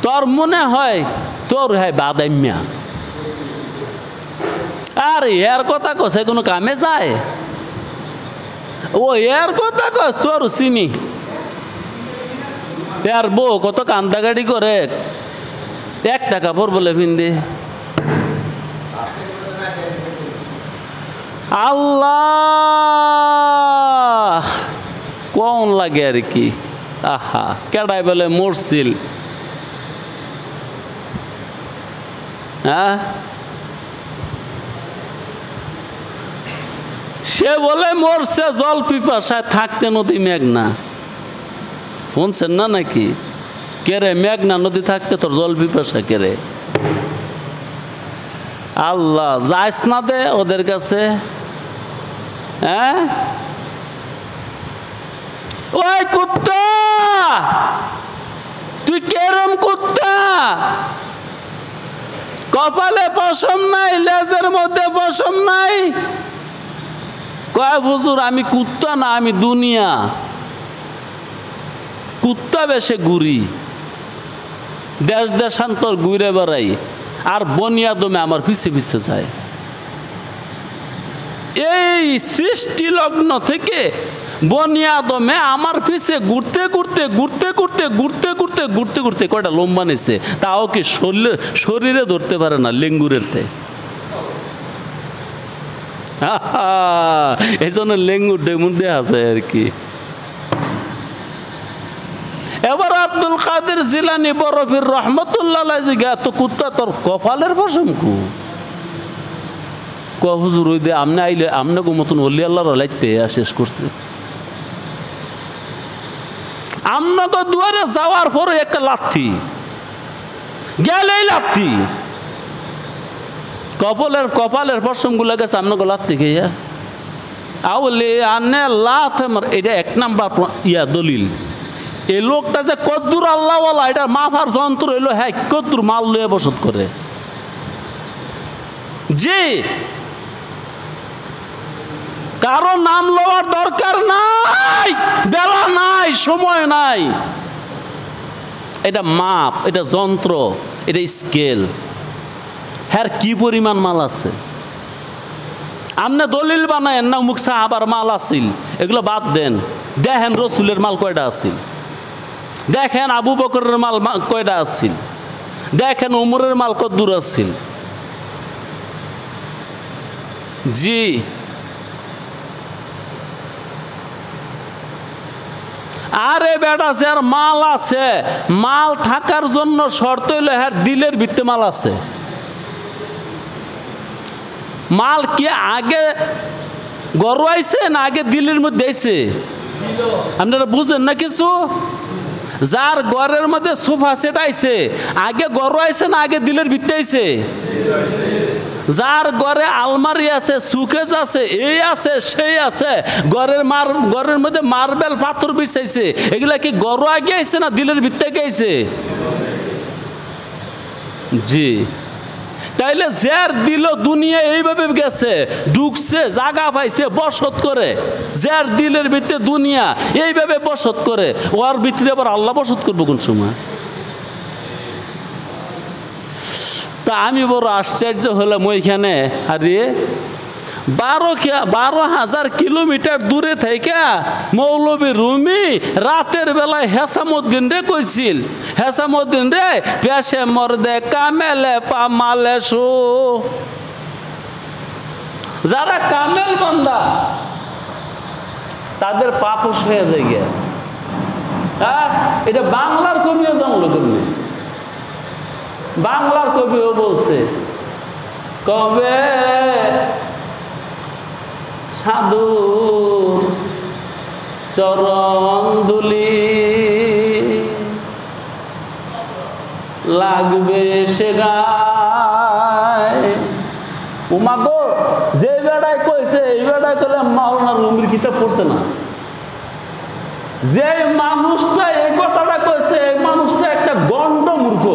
তোর মনে হয় তোর হয় বাদাইমিয়া। আর এর কথা কছে কোনো কামে যায়? ও এর কথা কস তোর চিনি। আর বউ কত কান্দাগাড়ি করে, 1 টাকা পর বলে ফিন্দে। আল্লাহ কোন লাগে আর কি। আহা, কেডাই বলে মরছিল। হ্যাঁ, সে বলে মরছে জল পিপাসায় থাকতে নদী মেঘনা। শুনছেন না নাকি? কেরে মেঘনা নদী থাকতে তোর জল পিপাসা কেরে? আল্লাহ যাইস না দে ওদের কাছে। হ্যাঁ, ওই কুত্তা, তুই কেরম কুত্তা? কপালে পশম নাই, লেজের মধ্যে পশম নাই। কয় হুজুর আমি কুত্তা না, আমি দুনিয়া। কুত্তা বেশে ঘুরি, দেশ দেশান্তর ঘুরে বেড়াই, আর বনিয়াদমে আমার পিছে পিছে যায়। এই সৃষ্টি লগ্ন থেকে বনিয়াদমে আমার পিছে ঘুরতে ঘুরতে ঘুরতে ঘুরতে ঘুরতে ঘুরতে ঘুরতে ঘুরতে কয়টা লম্বা নিছে, তাও কি শরীরে ধরতে পারে না, লেঙ্গুরের তে। এই জন্য লেঙ্গুর ডেমুর দেয়া আছে আর কি। এবার আব্দুল কাদের জিলানী বরফির রহমতুল্লাহ জিগা, তো কুত্তা তোর কপালের পশম কু? হুজুর ওই দে আমনে আইলে আমনে গো মতন অলি আল্লাহর লাইতে শেষ করছে। আমনগো দুয়ারে যাওয়ার পরে একটা লাথি গেলেই লাথি, কপালের পশম গুলা গেছে আমনগো লাথি খেয়া। আউলে আনে লাথ, এটা 1 নাম্বার দলিল। এই লোকটা যে কদ্দুর আল্লাহওয়ালা, এটা মাফার যন্ত্র হইলো, হ্যাঁ কদ্দুর মাল লইয়া বসত করে। জি, কারো নাম লওয়ার দরকার নাই, বেলা নাই, সময় নাই। এটা মাপ, এটা যন্ত্র, এটা স্কেল। হ্যাঁ কি পরিমাণ মাল আছে। আমনে দলিল বানায়েন না মুখ সাহাবার মাল আছিল, এগুলো বাদ দেন। দেখেন রসুলের মাল কয়টা আছিল, দেখেন আবু বকরের মাল কয়টা আছিল, দেখেন উমরের মাল কদ্দুর আছিল। জি, আরে বেটা যার মাল আছে, মাল থাকার জন্য শর্ত হইল হ্যাঁ দিলের ভিত্তে মাল আছে। মাল কি আগে গরু আইছে না আগে দিলের মধ্যে আইছে? আপনারা বুঝেন না কিছু? যার ঘরের মধ্যে সোফা সেট আইছে আগে গরু আইছে না আগে দিলের ভিত্তে আইছে? যার ঘরে আলমারি আছে, সুকেজ আছে, এই আছে সেই আছে, ঘরের মধ্যে মার্বেল পাথর বিছাইছে, এগুলা কি গরু আগে আইছে না দিলের ভিত্তে আইছে? জি। তাইলে যার দিল দুনিয়া এইভাবে গেছে, ঢুকছে, জায়গা পাইছে, বসত করে। যার দিলের ভিতরে দুনিয়া এইভাবে বসত করে, ওর ভিতরে আবার আল্লাহ বসত করবো কোন সময়? তা আমি বড় আশ্চর্য হলাম ওইখানে। আরে 12,000 কিলোমিটার দূরে থেকে মৌলবী রুমি রাতের বেলায় হেসামুদ্দিন রে কইছিল, হেসামুদ্দিন রে পেশে মর্দে কামেলে পামালে শো। যারা কামেল বান্দা তাদের পাপস হয়ে যায় গে। এটা বাংলার কবিও জানলো তুমি, বাংলার কবিও বলছে কবে সাধুর চরণ ধুলি লাগবে সে গায়। উমাগো যে বেড়ায় কইছে এই বেড়ায় কইলে মাওলানা রুমির কিতাব পড়ছে না। যে মানুষটা এই কথাটা কইছে এই মানুষটা একটা গন্ড মূর্খ,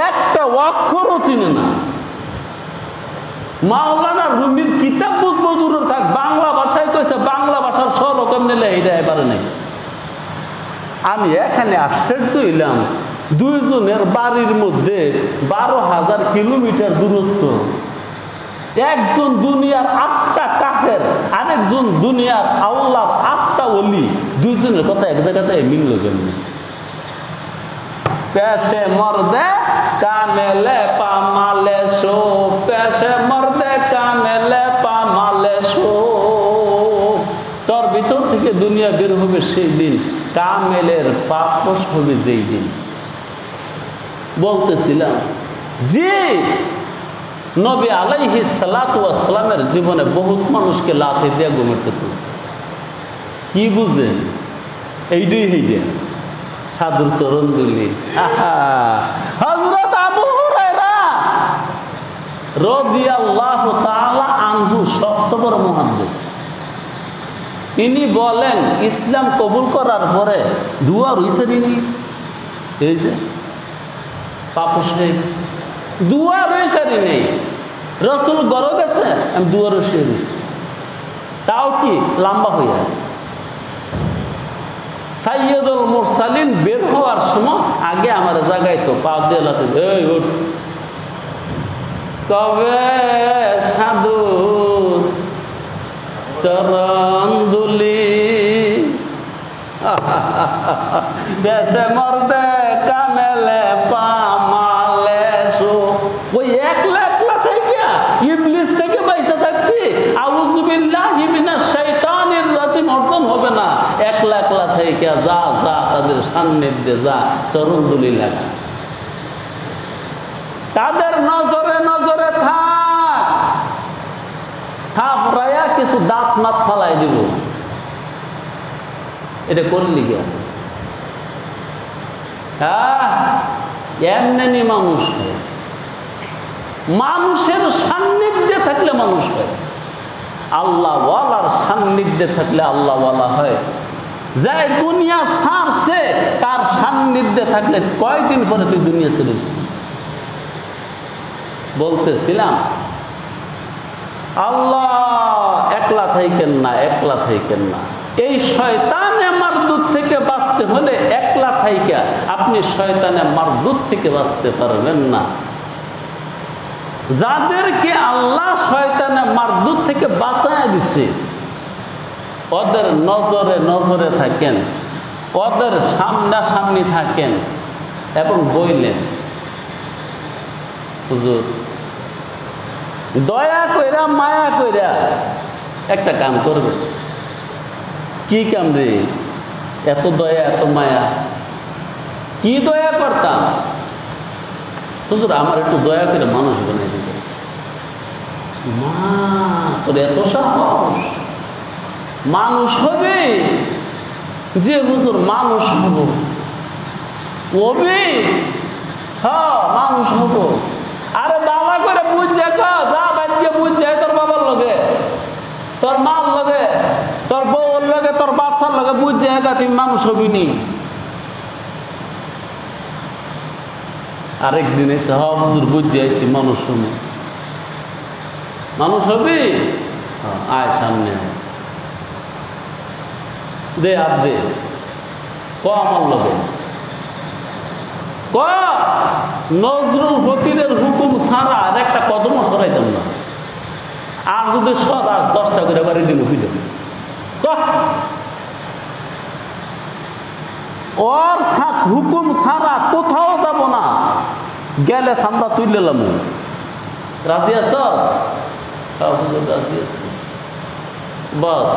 একটা অক্ষরও চিনে না। মাওলানা রুমির কিতাব বুঝবো দূরে থাক, বাংলা ভাষায় কইছে, বাংলা ভাষার সরকম নিলে এইটা পারে নাই। আমি এখানে আশ্চর্য হইলাম, দুইজনের বাড়ির মধ্যে 12,000 কিলোমিটার দূরত্ব। একজন দুনিয়ার আস্থা কাফের, আরেকজন দুনিয়ার আল্লাহর আস্থা ওলি, দুইজনের কথা এক জায়গাতে মিলল কেমনি? পেশে মর্দে কামেলে পামালে শো, পেশে মর্দে কামেলে পামালে শো। তোর ভিতর থেকে দুনিয়া বের হবে সেই দিন, কামেলের পাপস হবে যেই দিন। বলতেছিলাম জি, নবী আলাইহিস সালাতু ওয়াস সালামের জীবনে বহুত মানুষকে লাথি দিয়ে ঘুমাতে তুলছে। কি বুঝেন? এইটাই হইয়া সাধুর চরণ দুলি। হযরত আবু হুরায়রা রাদিয়াল্লাহু তাআলা আনহু সবচেয়ে বড় মুহাদ্দিস। তিনি বলেন ইসলাম কবুল করার পরে দুয়া রইছে নি, এই যে পাপস হয়ে গেছে, দুয়া রইছে নেই। রাসূল গরো গেছে, আমি দুয়া রইছে, তাও কি লম্বা হইয়া। সাইয়্যিদুল মুরসালিন বের হওয়ার সময় আগে আমার জায়গায় তো পা দিয়ে লাতে, এই উঠ। কবে সাধু চরণ দুলি পেশে মর্দে কামেলে পামালে শো। ওই একলা একলা থেকে ইবলিস থেকে পয়সা থাকতি আউযু বিল্লাহি মিনাশ শাইতানির রাজিম অর্জন হবে না। একলা একলা থেকে যা যা তাদের সান্নিধ্যে যা, চরণ দুলি লাগা, তাদের নজরে নজরে থাক, থাপড়াইয়া কিছু দাঁত মাত ফালাই দিব। এটা করলি গিয়া এমনি মানুষ হয়, মানুষের সান্নিধ্যে থাকলে মানুষ হয়, আল্লাহ ওয়ালার সান্নিধ্যে থাকলে আল্লাহ ওয়ালা হয়। যাই দুনিয়া ছাড়ছে তার সান্নিধ্যে থাকলে কয়দিন পরে তুই দুনিয়া ছেড়ে দিবি। বলতেছিলাম আল্লাহ একলা থাকেন না, একলা থাকেন না। এই শয়তানে মারদুদ থেকে বাঁচতে হলে একলা থাইকা আপনি শয়তানে মারদুদ থেকে বাঁচতে পারবেন না। যাদেরকে আল্লাহ শয়তানে মারদুদ থেকে বাঁচায় দিছে ওদের নজরে নজরে থাকেন, ওদের সামনাসামনি থাকেন এবং বইলেন, হুজুর দয়া কইরা মায়া কইরা একটা কাম করবে। কি কাম রে, এত দয়া এত মায়া, কি দয়া করতাম? হুজুর আমার একটু দয়া করে মানুষ বানাই দিবে। মা তোর এত সাহস, মানুষ হবে? যে হুজুর মানুষ হব, ওবে হ্যাঁ মানুষ হব। আরে বাবা করে বুঝ যা, যা বাচ্চা বুঝ যায় তোর বাবার লগে, তোর মার লগে, তোর বউর লগে, তোর বাচ্চার লগে বুঝ যায় তুই মানুষ হবি নি। আরেকদিন এসে হ হুজুর বুঝ যাইছি মানুষ হবি, মানুষ হবি, আয় সামনে দে আর দে, ক আমার লগে ক। নজরুল ফকিরের হুকুম ছাড়া আর একটা কদমও সরাইতাম না। আর যদি সর আজ 10টা করে বাড়ি দিল ফিরে ওর হুকুম ছাড়া কোথাও যাব না, গেলে সামরা তুইলাম। রাজি আছস? রাজি আছি। বস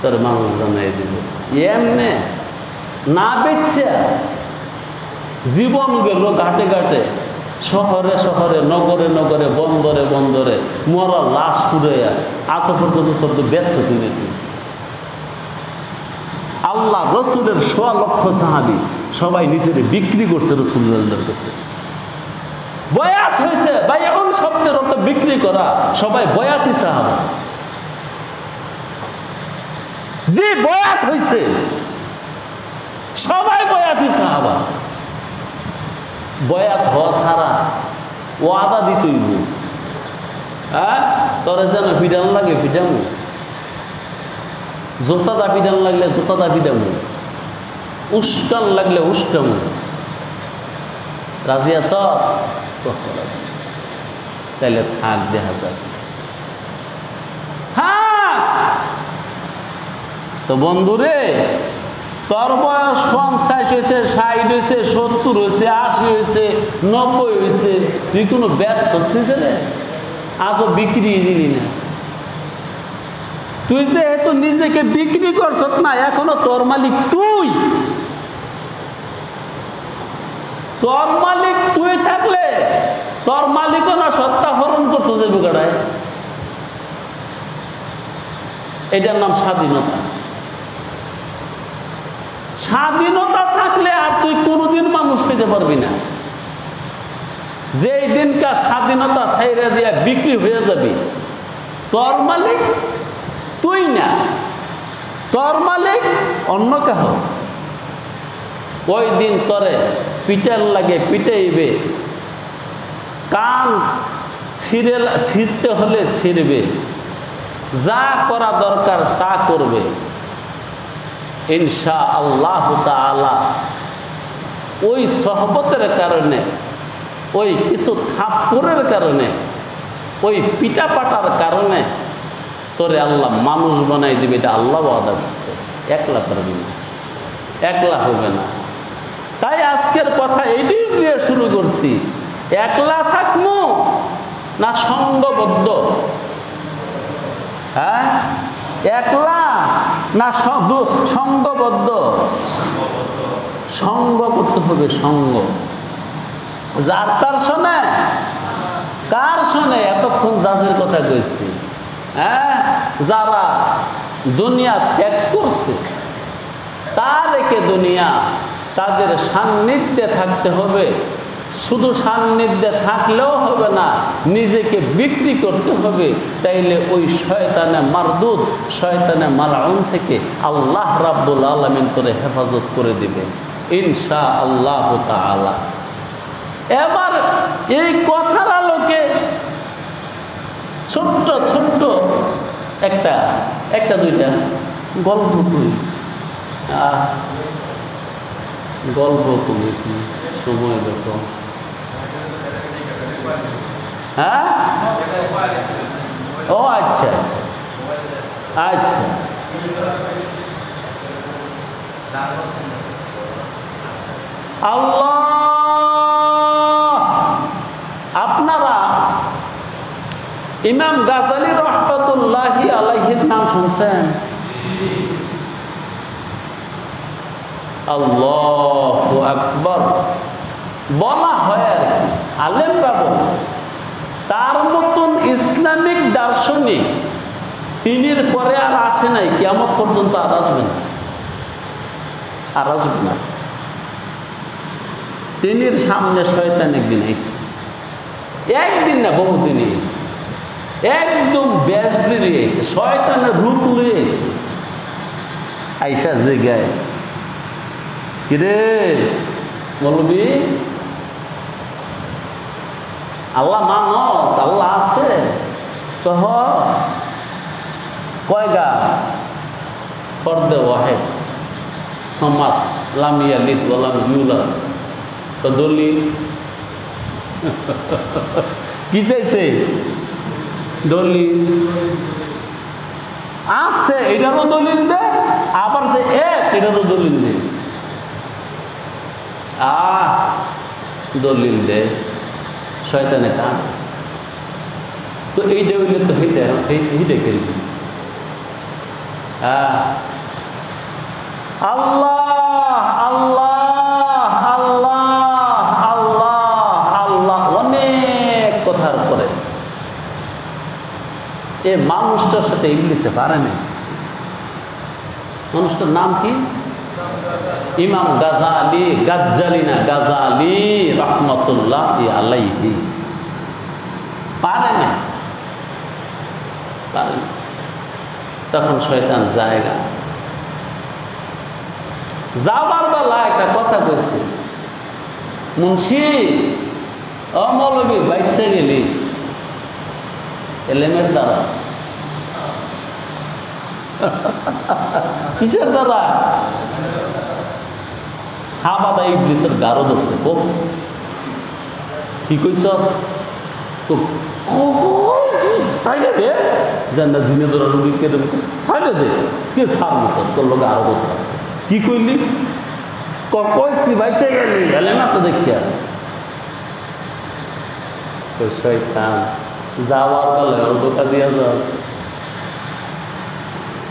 তোর মানুষ বানাই দিল এমনে না বেচ্ছে। জীবন গেল ঘাটে ঘাটে, শহরে শহরে, নগরে নগরে, বন্দরে বন্দরে, মরা লাশ পুড়াইয়া আজ পর্যন্ত তোর তো বেচছ তুই নাকি। আল্লাহ রসুলের 1.5 লক্ষ সাহাবী সবাই নিজের বিক্রি করছে রসুলের কাছে। বয়াত হয়েছে, বায়াউন শব্দের অর্থ বিক্রি করা, সবাই বয়াতি সাহাবা। যে বয়াত হয়েছে সবাই বয়াতি সাহাবা। বয়াত হওয়া ছাড়া ওয়াদা দিতেই, হ্যাঁ তোরে যেন ফিডান লাগে ফিডামু, জোতা দা ফিডান লাগলে জোতা দা ফিডামু, উস্কান লাগলে উস্কামু। রাজি আছ? তাহলে থাক, দেখা যাক থাক। তো বন্ধুরে, তোর বয়স 50 হয়েছে, 60 হয়েছে, 70 হয়েছে, 80 হয়েছে, 90 হয়েছে, তুই কোনো ব্যাগ সস্তিছে রে? আজও বিক্রি দিলি না। তুই যেহেতু নিজেকে বিক্রি করছত না, এখনো তোর মালিক তুই। তোর মালিক তুই থাকলে তোর মালিকও না সত্তা হরণ করতে যাবে গাড়ায়। এটার নাম স্বাধীনতা। স্বাধীনতা থাকলে আর তুই কোনোদিন মানুষ পেতে পারবি না। যেই দিনকার স্বাধীনতা ছাইরা দিয়া বিক্রি হয়ে যাবি, তোর মালিক তুই না, তোর মালিক অন্য কেহ। ওই দিন তরে পিটার লাগে পিটাইবে, কান ছিঁড়তে হলে ছিঁড়বে, যা করা দরকার তা করবে ইনশাআল্লাহ তাআলা। ওই সহবতের কারণে, ওই কিছু থাপ্পড়ের কারণে, ওই পিটাপাটার কারণে তোরে আল্লাহ মানুষ বানাই দিবে। এটা আল্লাহ ওয়াদা করছে। একলা পারবি না, একলা হবে না। তাই আজকের কথা এইটাই দিয়ে শুরু করছি, একলা থাকবো না সঙ্গবদ্ধ? হ্যাঁ, একলা না সঙ্গবদ্ধ? সঙ্গ করতে হবে, সঙ্গ। যার তার শোনে, কার শোনে? এতক্ষণ যাদের কথা কইছি, হ্যাঁ, যারা দুনিয়া ত্যাগ করছে, তার একে দুনিয়া, তাদের সান্নিধ্যে থাকতে হবে। শুধু সান্নিধ্যে থাকলেও হবে না, নিজেকে বিক্রি করতে হবে। তাইলে ওই শয়তানে মারদুদ, শয়তানে মালউন থেকে আল্লাহ রাব্বুল আলামিন তোরে হেফাজত করে দিবে ইনশাআল্লাহ তাআলা। এবার এই কথার আলোকে ছোট্ট ছোট্ট একটা দুইটা গল্প করি। গল্প করি, সময় দেখো। হ্যাঁ, ও আচ্ছা আচ্ছা আচ্ছা। আল্লাহ, আপনারা ইমাম গাজালি রহমাতুল্লাহি আলাইহির নাম শুনছেন? আল্লাহু আকবার বলা হয় আর কি, আলেম বাবু তার মতন ইসলামিক দার্শনিক তিনির পরে আর আসে নাই, কিয়ামত পর্যন্ত আর আসবে না, আর আসবে না। তিনির সামনে শয়তান একদিন আইছে, একদিন না বহুদিন আইছে, একদম ব্যাস বেরিয়ে আইছে, শয়তানের রূপ লয়ে আইছে। আইসা জায়গায় কিরে বলবি আল্লাহ মানস, আল্লাহ আছে কহ কয়গা ফরদে ওয়াহেদ সমাত লাম ইয়ালিদ ওয়া লাম ইউলাদ। তো দলিল কি চাইছে? দলিল আছে, এটারও দলিল দে, আবার সে এক এটারও দলিল দে। দলিল দে শয়তানে কান। তো এইটা হইলে তো এইটা খেলবি। আল্লাহ আল্লাহ আল্লাহ আল্লাহ আল্লাহ অনেক কথার পরে এ মানুষটার সাথে ইংলিশে পারে না। মানুষটার নাম কি? ইমাম গাজালি, গাজ্জালি না গাজালি রহমতুল্লাহ আলাইহি। পারে না, পারে না। তখন শয়তান জায়গা যাবার বেলা একটা কথা কইছে, মুন্সি ও মৌলবী বাইচে গেলি এলেমের দ্বারা। কিসের দ্বারা? হাবাদা ইবলিসের গারো ধরছে। কি কইছ? তাইলে দে জান্না জিনে ধরা রুগী কে দেবে, সাইলে দে কে সার মতো তোর লোক আরো কথা আছে। কি কইলি? কইছি বাইচে গেলি এলেম আছে দেখিয়া। শয়তান যাওয়ার বেলা ধোকা দিয়া যাস,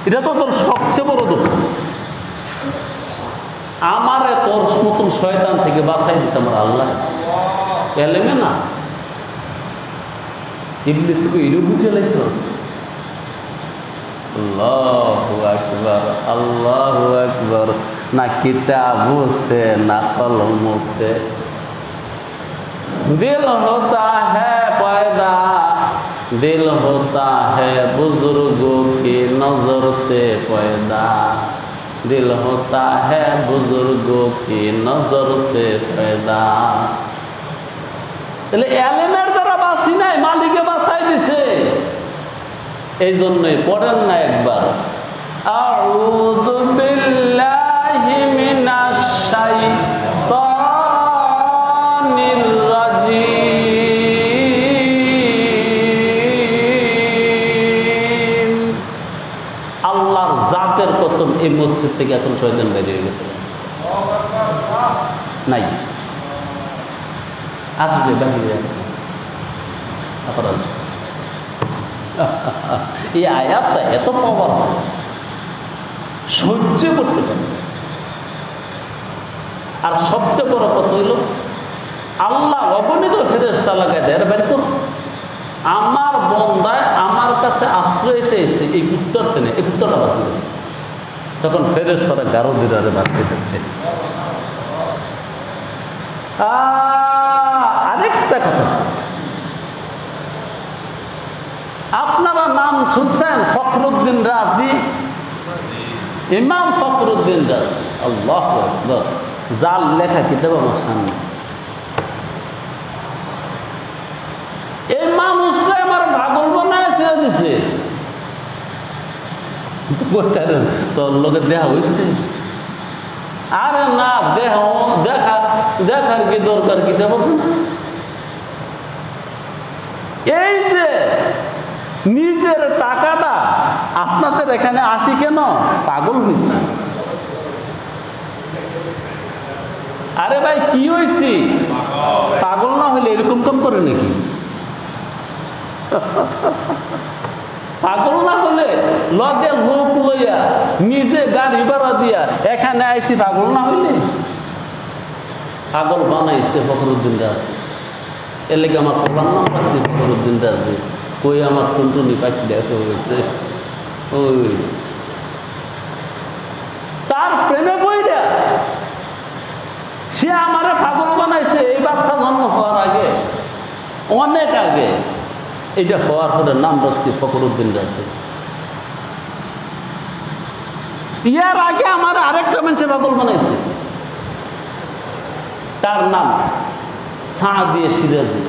এটা তো তোর সবচেয়ে বড় ধোকা। আমারে তোর মতন শয়তান থেকে বাঁচাই দিচ্ছে আমার আল্লাহ, এলেমে না। ইবলিসকে ইরু বুঝে লাইছ। আল্লাহু আকবার আল্লাহু আকবার। না কিতাব से ना कलम से दिल होता है पैदा, दिल होता है बुजुर्गों की नजर से पैदा, दिल होता है बुजुर्गों की नजर से पैदा। তাহলে এলেমের দ্বারা বাঁচি নাই, মালিকে বাঁচাই দিছে। এই জন্যই পড়েন না একবার আউযু বিল্লাহি মিনাশ শাইতানির রাজিম। আল্লাহর জাতের কসম এই মসজিদ থেকে এখন শয়তান বেরিয়ে গেছে নাই, আসবে বাহিরে আছে, আবার আসবে। এই আয়াতটা এত পাওয়ার সহ্য করতে পারে। আর সবচেয়ে বড় কথা হইল আল্লাহ অগণিত ফেরেশতা লাগাই দেয়, বের কর। আমার বন্দায় আমার কাছে আশ্রয় চেয়েছে, এই উত্তরটা নেই, এই উত্তরটা বাদ দিল। তখন ফেরেশতারা গারো দিদারে বাদ দিতে। আরেকটা কথা, আপনারা নাম শুনছেন ফখরুদ্দিন রাজি, ইমাম ফখরুদ্দিন রাজি। আল্লাহু আকবার। যার লেখা কিতাব আমার সামনে, এই মানুষটা আমার পাগল বানায় ছেড়ে দিছে। তোর লোকের দেহা হয়েছে? আরে না, দেখার কি দরকার, কিতাব আছে না। এই যে নিজের টাকাটা আপনাদের এখানে আসি কেন? পাগল হয়েছে। আরে ভাই কি হয়েছি? পাগল না হলে এরকম কাম করে নাকি? পাগল না হলে লগে লোক লইয়া নিজে গাড়ি ভাড়া দিয়া এখানে আইসি, পাগল না হইলে? পাগল বানাইছে ফখরুদ্দিন রাজি। এর লেগে আমার কলার নাম রাখছে ফখরুদ্দিন রাজি। কই আমার টুনটুনি পাখি দেখা হয়েছে, ওই তার প্রেমে বইরা সে আমারে পাগল বানাইছে। এই বাচ্চা জন্ম হওয়ার আগে, অনেক আগে, এটা হওয়ার পরে নাম রাখছি ফখরুদ্দিন রাজি। ইয়ার আগে আমার আরেকটা মানুষে পাগল বানাইছে, তার নাম সাদিয়ে সিরাজি,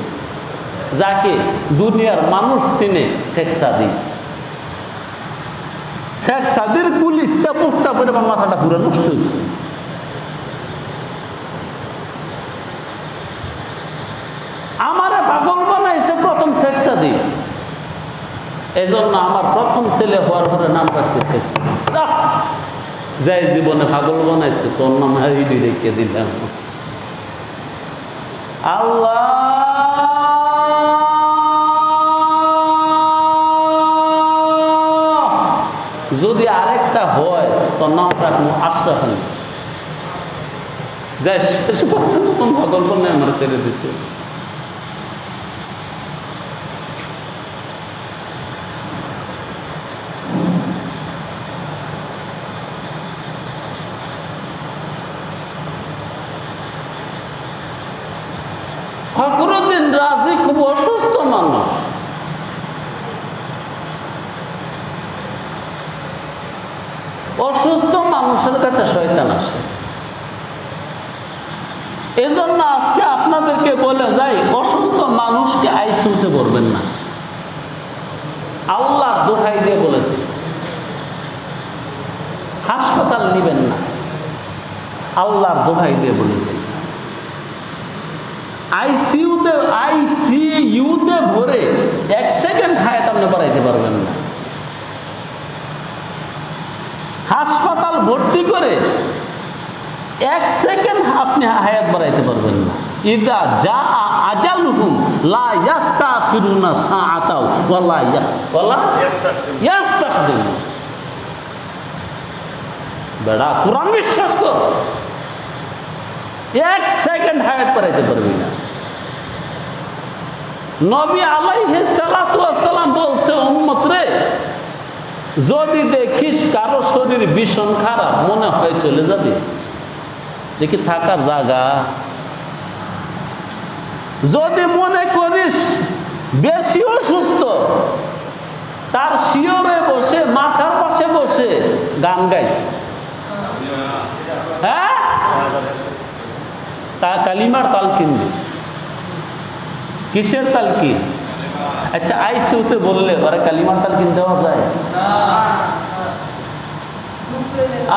যাকে দুনিয়ার মানুষ চিনে শেখ সাদি। শেখ সাদির পুলিশটা পোস্তা করে আমার মাথাটা পুরো নষ্ট হয়েছে। আমারে পাগল বানাইছে প্রথম শেখ সাদি। এই জন্য আমার প্রথম ছেলে হওয়ার পরে নাম রাখছে শেখ সাদি। যাই জীবনে পাগল বানাইছে তোর নাম হারিয়ে রেখে দিলাম। আল্লাহ যদি আরেকটা হয় তোর নাম রাখবো আশরাফ আলী। যাই শেষ পর্যন্ত পাগল বানাই আমার ছেড়ে দিচ্ছে। ফখরুদ্দিন রাজি খুব অসুস্থ মানুষ। অসুস্থ মানুষের কাছে শয়তান আসে। এজন্য আজকে আপনাদেরকে বলে যাই, অসুস্থ মানুষকে আইসিইউতে ভরবেন না। আল্লাহ দোহাই দিয়ে বলেছে হাসপাতাল নিবেন না। আল্লাহর দোহাই দিয়ে বলেছে আইসিইউতে ভরে 1 সেকেন্ড হায়াত আপনি বাড়াইতে পারবেন না। হাসপাতাল ভর্তি করে 1 সেকেন্ড আপনি হায়াত বাড়াইতে পারবেন না। ইদা যা আজালুহুম লা ইস্তাখিরুনা সাআতাও ওয়ালা ইস্তাকদিমুন। বড় কোরআন বিশ্বাস কর, 1 সেকেন্ড হায়াত বাড়াইতে পারবি না। নবী আলাইহিস সালাতু ওয়াস সালাম বলছে, উম্মত রে, যদি দেখিস কারো শরীর ভীষণ খারাপ, মনে হয় চলে যাবে, দেখি থাকার জায়গা। যদি মনে করিস বেশি অসুস্থ, তার শিয়রে বসে মাথার পাশে বসে গান গাইস। হ্যাঁ, তা কালিমার তালকিন দি। কিসের তালকিন? আচ্ছা, আইসিইউতে বললে ওরা কালিমার তালকিন দেওয়া যায়?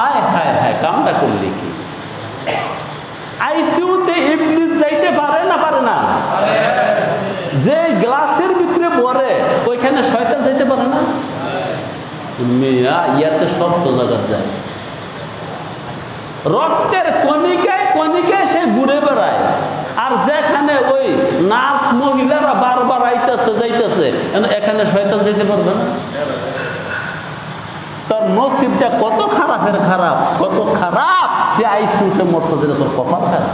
আয় হায় হায়, কামটা করলি কি? আইসিইউতে ইবলিস যাইতে পারে না? পারে না? যে গ্লাসের ভিতরে পড়ে ওইখানে শয়তান যাইতে পারে না? মিয়া, ইয়াতে শব্দ জায়গা যায়। রক্তের কণিকায় কণিকায় সে ঘুরে বেড়ায়। আর যেখানে ওই নার্স মহিলারা বারবার আইতেছে যাইতেছে, এখানে শয়তান যেতে পারবে না। তোর নসিবটা কত খারাপের খারাপ, কত খারাপ যে আইসিইউতে মরছ, যেটা তোর কপাল খারাপ।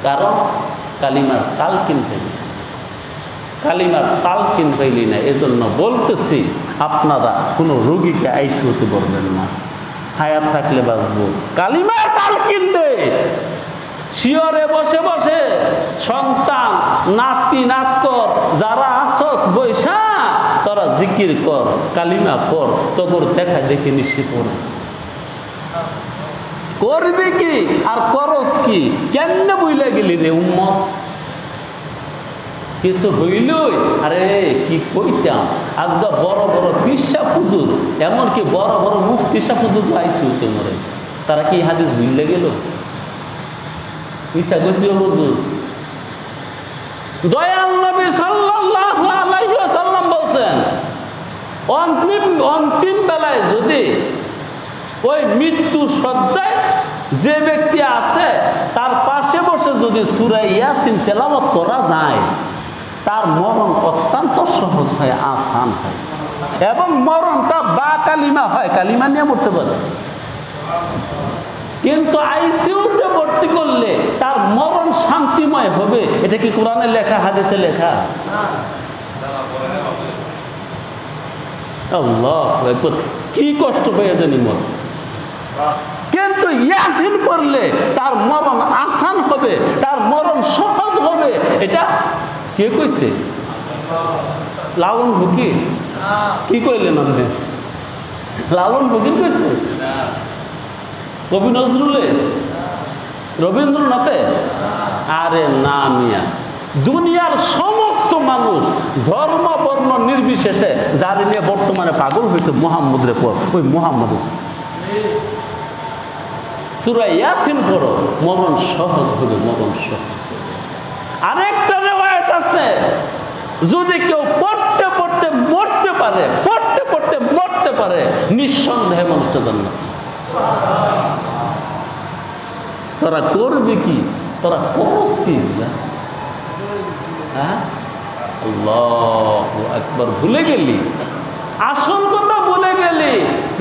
কারণ কালিমার তালকিন হইলি, কালিমার তালকিন হইলি না। এজন্য বলতেছি, আপনারা কোনো রোগীকে আইসিইউতে বলবেন না। হায়াত থাকলে বাঁচবো, কালিমার তালকিন দে। শিয়রে বসে বসে সন্তান নাতি নাতকর যারা আসস বৈশা, তারা জিকির কর, কালিমা কর, তোর দেখা দেখে নিশি পড়ে। করবি কি আর করস কি? কেমনে বইলে গেলি রে উম্মত? কিছু হইলই, আরে কি কইতাম, আজকে বড় বড় পিসা হুজুর, এমনকি বড় বড় মুফতি সাহেব হুজুর আইসিইউতে মরে। তারা কি হাদিস ভুলে গেল? মিশা গেছিল হুজুর। দয়াল নবী সাল্লাল্লাহু আলাইহি ওয়াসাল্লাম বলছেন, অন্তিম বেলায় যদি ওই মৃত্যু সজ্জায় যে ব্যক্তি আছে, তার পাশে বসে যদি সূরা ইয়াসিন তেলাওয়াত করা যায়, তার মরণ অত্যন্ত সহজ হয়, আসান হয়। এবং মরণটা বা কালিমা হয়, কালিমা নিয়ে মরতে পারে। কিন্তু আইসিইউতে ভর্তি করলে তার মরণ শান্তিময় হবে, এটা কি কোরআনে লেখা, হাদিসে লেখা? আল্লাহু আকবার, কি কষ্ট পেয়ে জানি মর। কিন্তু ইয়াসিন পড়লে তার মরণ আসান হবে, তার মরণ সহজ হবে। এটা কে কইছে? লালন ফকির। কি কইলেন আপনি? লালন ফকির কইছে? কবি নজরুলে? রবীন্দ্রনাথে? আরে না মিয়া, দুনিয়ার সমস্ত মানুষ ধর্ম বর্ণ নির্বিশেষে যার নিয়ে বর্তমানে পাগল হয়েছে মুহাম্মদের পর, ওই মুহাম্মদ হয়েছে। সূরা ইয়াসিন পড়ো, মরণ সহজ হবে, মরণ সহজ হবে। আরেকটা রিওয়ায়াত আছে, যদি কেউ পড়তে পড়তে মরতে পারে, পড়তে পড়তে মরতে পারে, নিঃসন্দেহে মানুষটা জান্নাত। তোরা করবি কি? তোরা করস কি? হ্যাঁ, আল্লাহু আকবার, ভুলে গেলি আসল কথা, ভুলে গেলি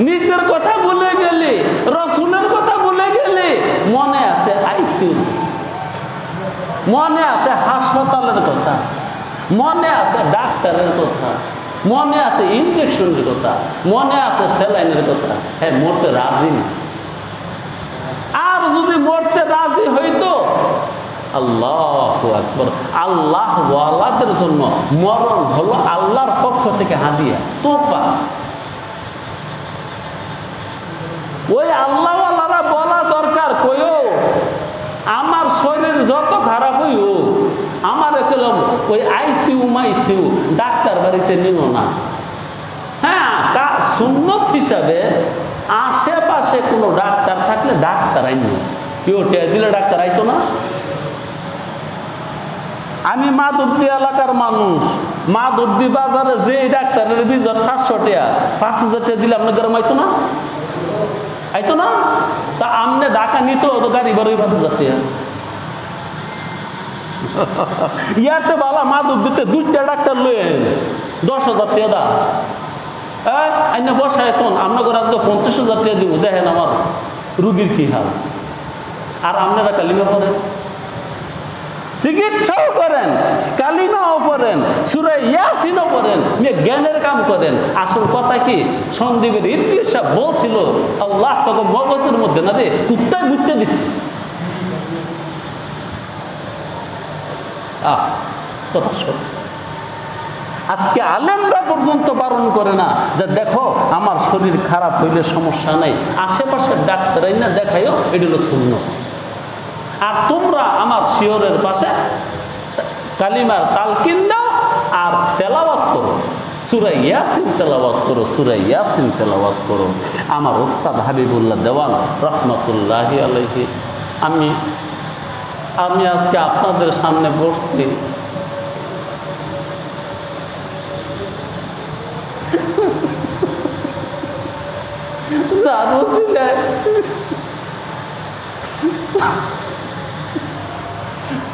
নিজের কথা, ভুলে গেলি রাসূলের কথা, ভুলে গেলি। মনে আছে আইসিইউ, মনে আছে হাসপাতালের কথা, মনে আছে ডাক্তারের কথা, মনে আছে ইনজেকশনের কথা, মনে আছে স্যালাইনের কথা। হ্যাঁ, মরতে রাজি না। আর যদি মরতে রাজি হইতো, আল্লাহু আকবার, আল্লাহ ওয়ালাদের জন্য মরণ হলো আল্লাহর পক্ষ থেকে হাদিয়া, তোফা। ওই আল্লাহ ওয়ালারা বলা দরকার, কইও আমার শরীর যত খারাপ হইও, আমার একদম ওই আইসিইউ মাইসিইউ ডাক্তার বাড়িতে নিল না। হ্যাঁ, সুন্নত হিসাবে আশেপাশে কোনো ডাক্তার থাকলে ডাক্তার আইন, কেউ টেয়া দিলে ডাক্তার আইতো না। আমি মাধবদী এলাকার মানুষ, মাধবদী বাজারে যে ডাক্তারের ভিজিট 500 টাকা 5000 টাকা দিলে আপনার গ্রাম আইতো না? আইতো না? তা আমনে ঢাকা নিত তো গাড়ি বারোই 5000 টাকা। ইয়াতে বালা মাধবদীতে 2টা ডাক্তার লয়ে 10,000 টাকা দা। আইনা বসায় এখন আপনার আজকে 50,000 টাকা দিব, দেখেন আমার রুগীর কি হাল। আর আপনারা কালিমা পড়েন, চিকিৎসাও করেন, কালিমাও পড়েন, সূরা ইয়াসিনও পড়েন, জ্ঞানের কাম করেন। আসল কথা কি, সন্দীপের ইদ্রিস সাহেব বলছিল, আল্লাহ তোকে মগজের মধ্যে না রে কুত্তায় মুততে দিচ্ছে। কথা শোন, আজকে আলেমরা পর্যন্ত বারণ করে না যে দেখো আমার শরীর খারাপ হইলে সমস্যা নাই, আশেপাশের ডাক্তারাই না দেখাইও, এটা হলো সুন্নাত। আর তোমরা আমার শিয়রের পাশে কালিমার তালকিন দাও আর তেলাওয়াত করো, সূরা ইয়াসিন তেলাওয়াত করো, সূরা ইয়াসিন তেলাওয়াত করো। আমার ওস্তাদ হাবিবুল্লাহ দেওয়ান রহমতুল্লাহি আলাইহি, আমি আজকে আপনাদের সামনে বসছি,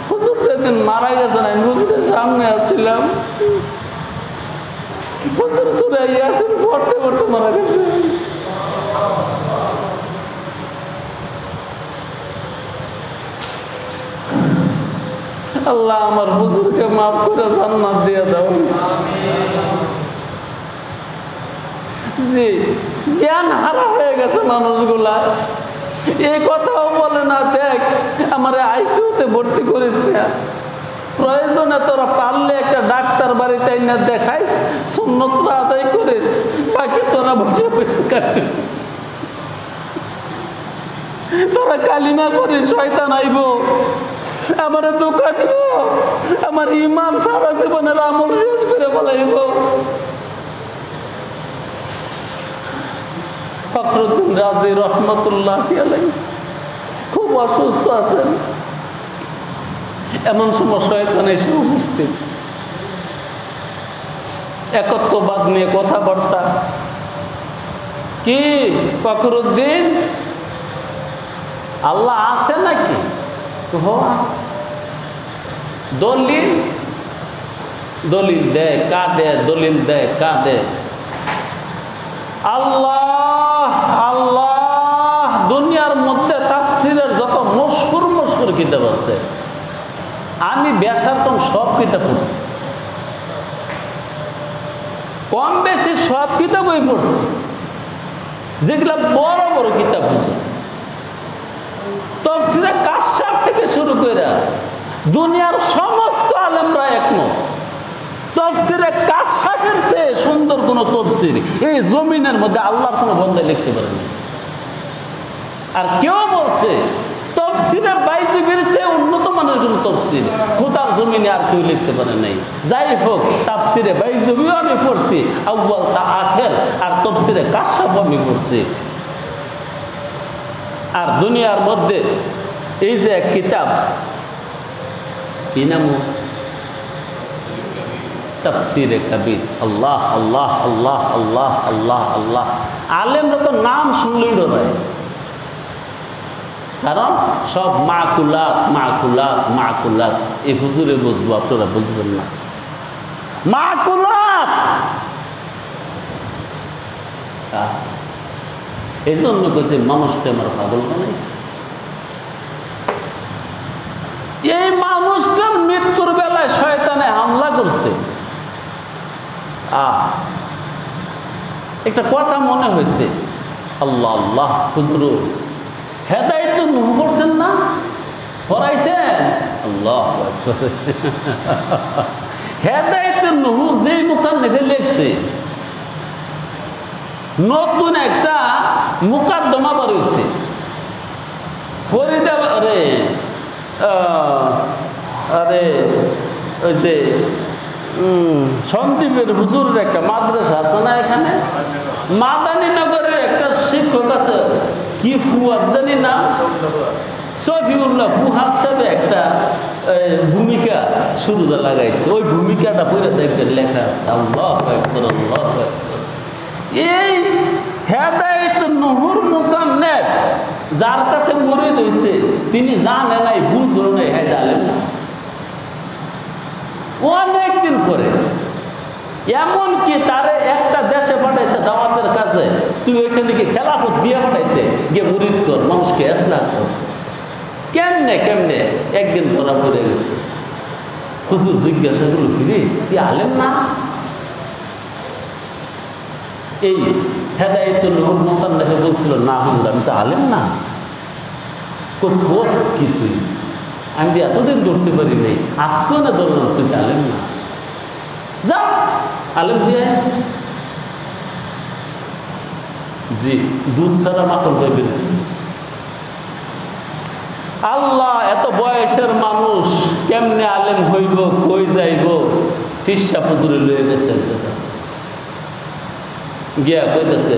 হুজুর যেদিন মারা গেছেন আমি হুজুরের সামনে আসছিলাম, হুজুর সূরা ইয়াসিন পড়তে পড়তে মারা গেছে। আল্লাহ আমার হুজুরকে মাফ করে জান্নাত দিয়ে দাও। জি, জ্ঞান হারা হয়ে গেছে মানুষগুলা, এই কথাও বলে না, দেখ আমার আইসিইউতে ভর্তি করিস না, প্রয়োজনে তোরা পারলে একটা ডাক্তার বাড়িতে না দেখাইস, সুন্নতটা আদায় করিস, বাকি তোরা বসে বসে কাটিস। তোরা কালিমা করিস, শয়তান আইব, আমার ধোঁকা দিব, আমার ইমান সারা জীবনের আমল শেষ করে বলাইব। ফখরুদ্দিন রাজি রহমতুল্লাহি আলাইহি খুব অসুস্থ আছেন, এমন সময় শয়তান এসে উপস্থিত, একত্ববাদ নিয়ে কথাবার্তা। কি ফখরুদ্দিন, আল্লাহ আছে নাকি? আছে। দলিল দলিল দেয় কাঁদে, দলিল দেয় কাঁদে। আল্লাহ আল্লাহ, দুনিয়ার মধ্যে তাফসীরের যত মশহুর মশহুর কিতাব আছে, আমি বেশারতম সব কিতাব পড়ছি, কম বেশি সব কিতাবই পড়ছি, যেগুলা বড় বড় কিতাব বুঝো। তাফসীরে কাশফ থেকে শুরু করে দুনিয়ার সমস্ত আলেমরা একমত, তাফসীরে কাশফের চেয়ে সুন্দর কোন তাফসীর এই জমিনের মধ্যে আল্লাহর কোন বান্দা লিখতে পারে না। আর কেউ বলছে তাফসীরে বাইজিবির চেয়ে উন্নত মানের কোন তাফসীর খোদার জমিনে আর কেউ লিখতে পারে নাই। যাই হোক, তাফসীরে বাইজিবিও আমি পড়ছি আউয়াল তা আখের, আর তাফসীরে কাশফ আমি পড়ছি। আর দুনিয়ার মধ্যে এই যে এক কিতাব, কি নাম? তাফসীরে কবির। আল্লাহ আল্লাহ আল্লাহ আল্লাহ আল্লাহ আল্লাহ, আলেমরা তো নাম শুনলেই ডরায়, কারণ সব মাকুলাত মাকুলাত মাকুলাত। এই হুজুরে বুঝবো, আপনারা বুঝবেন না। মাকুলাত, এই জন্য কেছে মানুষটা আমার পাগল বানাইছে। এই মানুষটার মৃত্যুর বেলায় শয়তানে হামলা করছে। একটা কথা মনে হয়েছে, আল্লাহ আল্লাহ, হুজুর হেদায়েতুন নূহ করছেন না, পড়াইছেন? আল্লাহ হেদায়েতুন নূহ যে মুসান্নিফে লিখছে, নতুন একটা মুকাদ্দমা বার হইছে। ফরিদাবাদ আরে ওই যে সন্দীপের হুজুরের একটা মাদ্রাসা আছে না এখানে, মাদানীনগরের একটা শিক্ষক আছে, কি ফুয়াদ জানি না, শফিউল্লাহ ফুহাদ সাহেব একটা ভূমিকা শুরুতে লাগাইছে। ওই ভূমিকাটা পড়ে দেখবেন লেখা আছে, আল্লাহু আকবার আল্লাহু আকবার। এই হেদায়েতুন নূহুর মুসান্নিফ যার কাছে মুরিদ হইছে, তিনি জানে নাই, বুঝো নাই, হ্যাঁ জানেন না। অনেকদিন পরে এমনকি তারে একটা দেশে পাঠাইছে দাওয়াতের কাছে, তুই ওইখানে কি খেলাফত দিয়ে পাঠাইছে, গিয়ে মুরিদ কর, মানুষকে ইসলাহ কর। কেমনে কেমনে একদিন ধরা পড়ে গেছে। হুজুর জিজ্ঞাসা করল, কি তুই আলেম না? এই হেদায়েতুন নূহ মুসান্নিফে বলছিল, না হুজুর আমি তো আলেম না। কোর্স কি তুই? আমি এতদিন ধরতে পারি নাই, আজকেও না ধরলাম, তুই আলেম না, যা আলেম দিয়ে। জি, দুধ ছাড়া মাখন পাইবেন। আল্লাহ, এত বয়সের মানুষ কেমনে আলেম হইব, কই যাইব? ফিসা হুজুরে লয়ে গেছে, গিয়া কইতেছে,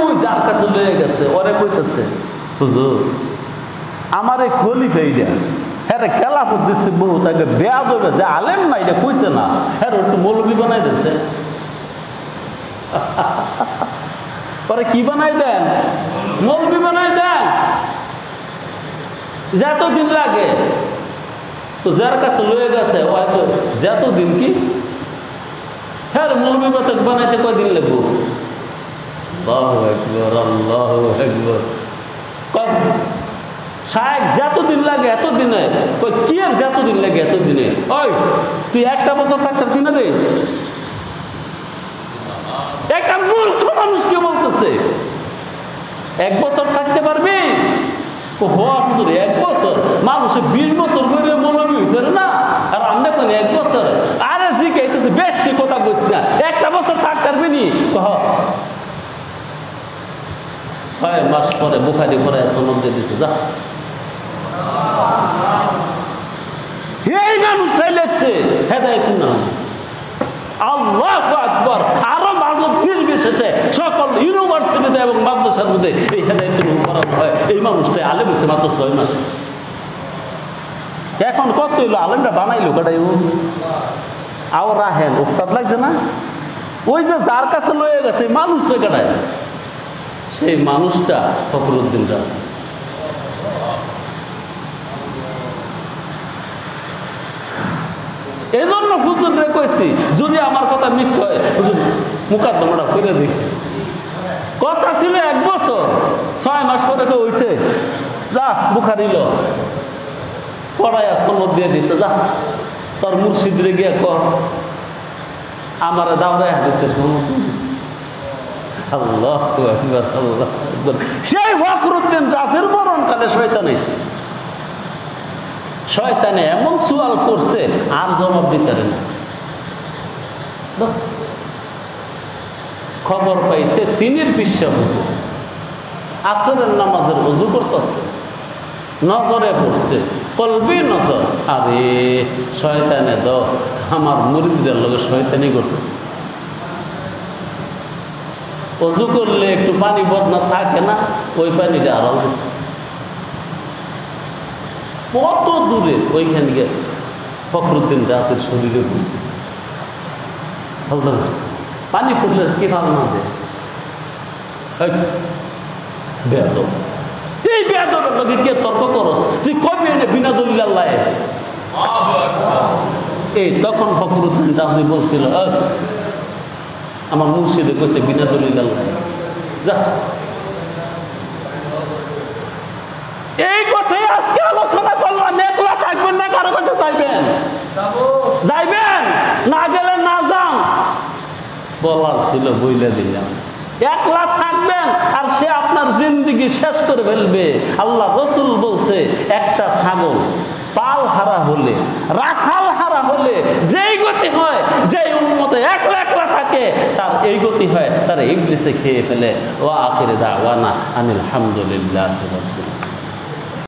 ওই যার কাছে লয়ে গেছে ওরে কইতেছে, হুজুর আমার এই খলিফা এইটা, হ্যাঁ খেলাফত দিচ্ছে বহু, তাকে বেয়া দেবে যে আলেম না, এটা কইছে না, হ্যাঁ একটু মৌলবি বানাই দিচ্ছে। পরে কি বানাই দেন? মৌলবি বানাই দেন। যতদিন লাগে, তো যার কাছে লয়ে গেছে হয়তো যতদিন কি, হ্যাঁ মৌলবি বানাইতে কয়দিন লাগবো? আল্লাহু আকবার আল্লাহু আকবার। শায়েখ যতদিন লাগে এতদিনে, কি আর যতদিন লাগে এতদিনে? ওই তুই একটা বছর থাকতে পারবি না রে? একটা মূর্খ মানুষকে বলতেছে 1 বছর থাকতে পারবি? হুজুর 1 বছর, মানুষে 20 বছর করে মৌলবি হইতে পারে না, আর আমরা কোন 1 বছর? আরে জিজ্ঞাসা বেশ তুই কথা বলছিস না, একটা বছর থাকতে পারবি নি? 6 মাস পরে বুখারী পরে সনদ দিয়ে দিছে, যা। এই মানুষটাই লেখছে হেদায়েতুন নূহ। আল্লাহু আকবার। আরো মাযহাব নির্বিশেষে সকল ইউনিভার্সিটিতে এবং মাদ্রাসার মধ্যে এই হেদায়েতুন নূহ পড়ানো হয়। এই মানুষটাই আলেম হয়েছে মাত্র 6 মাসে। এখন কত হইলো, আলেমটা বানাইলো কাটাই আও রাহেন ওস্তাদ লাগছে না, ওই যে যার কাছে লয়ে গেছে মানুষটা কাটায়, সেই মানুষটা ফখরুদ্দিন রাজি। এই জন্য হুজুর রে কইছি, যদি আমার কথা মিস হয় হুজুর মুকাদ্দমাটা করে দেখি। ছিল 1 বছর, 6 মাস পরে তো হইছে, যা বুখারি ল পড়াইয়া সনদ দিয়ে দিছে, যা তোর মুর্শিদরে গিয়ে কর আমার দাওরায় হাদিসের সনদ দিছে। আল্লাহু আকবার, আল্লাহু আকবার। সেই ফখরুদ্দিন রাজির মরণকালে শয়তান আইছে, শয়তানে এমন সুয়াল করছে আর জবাব দিতে না। খবর পাইছে তিনের পিসা হুজুর আসরের নামাজের ওযু করতেছে, নজরে পড়ছে, কলবি নজর, আরে শয়তানে দ আমার মুরিদদের লগে শয়তানি করতেছে। ওযু করলে একটু পানি বদনা থাকে না, ওই পানিটা আড়াল দিচ্ছে। কত দূরে ওইখানে গিয়ে ফখরুদ্দিন রাজের শরীরে পড়ছে, পানি ফুটলে কি ভাব না দেয়। বেয়াদব, এই বেয়াদবের লগে কে তর্ক করস? তুই কবি এনে বিনা দলিল আল্লাহ। এই তখন ফখরুদ্দিন রাজি বলছিল, আমার মুর্শিদে কইছে বিনা দলিল আল্লাহ, যা। এই কথাই আজকে আলোচনা করলাম। একলা থাকবেন না, কারো কাছে যাইবেন? যাইবেন না, গেলে না যান, বলার ছিল বইলে দিলাম। একলা থাকবেন আর সে আপনার জিন্দেগি শেষ করে ফেলবে। আল্লাহ রসুল বলছে, একটা ছাগল পাল হারা হলে, রাখাল হারা হলে যেই গতি হয়, যেই উন্মতে একলা একলা থাকে তার এই গতি হয়, তার ইবলিসে খেয়ে ফেলে। ওয়া আখির দাওয়ানা আনিল হামদুলিল্লাহি রাব্বিল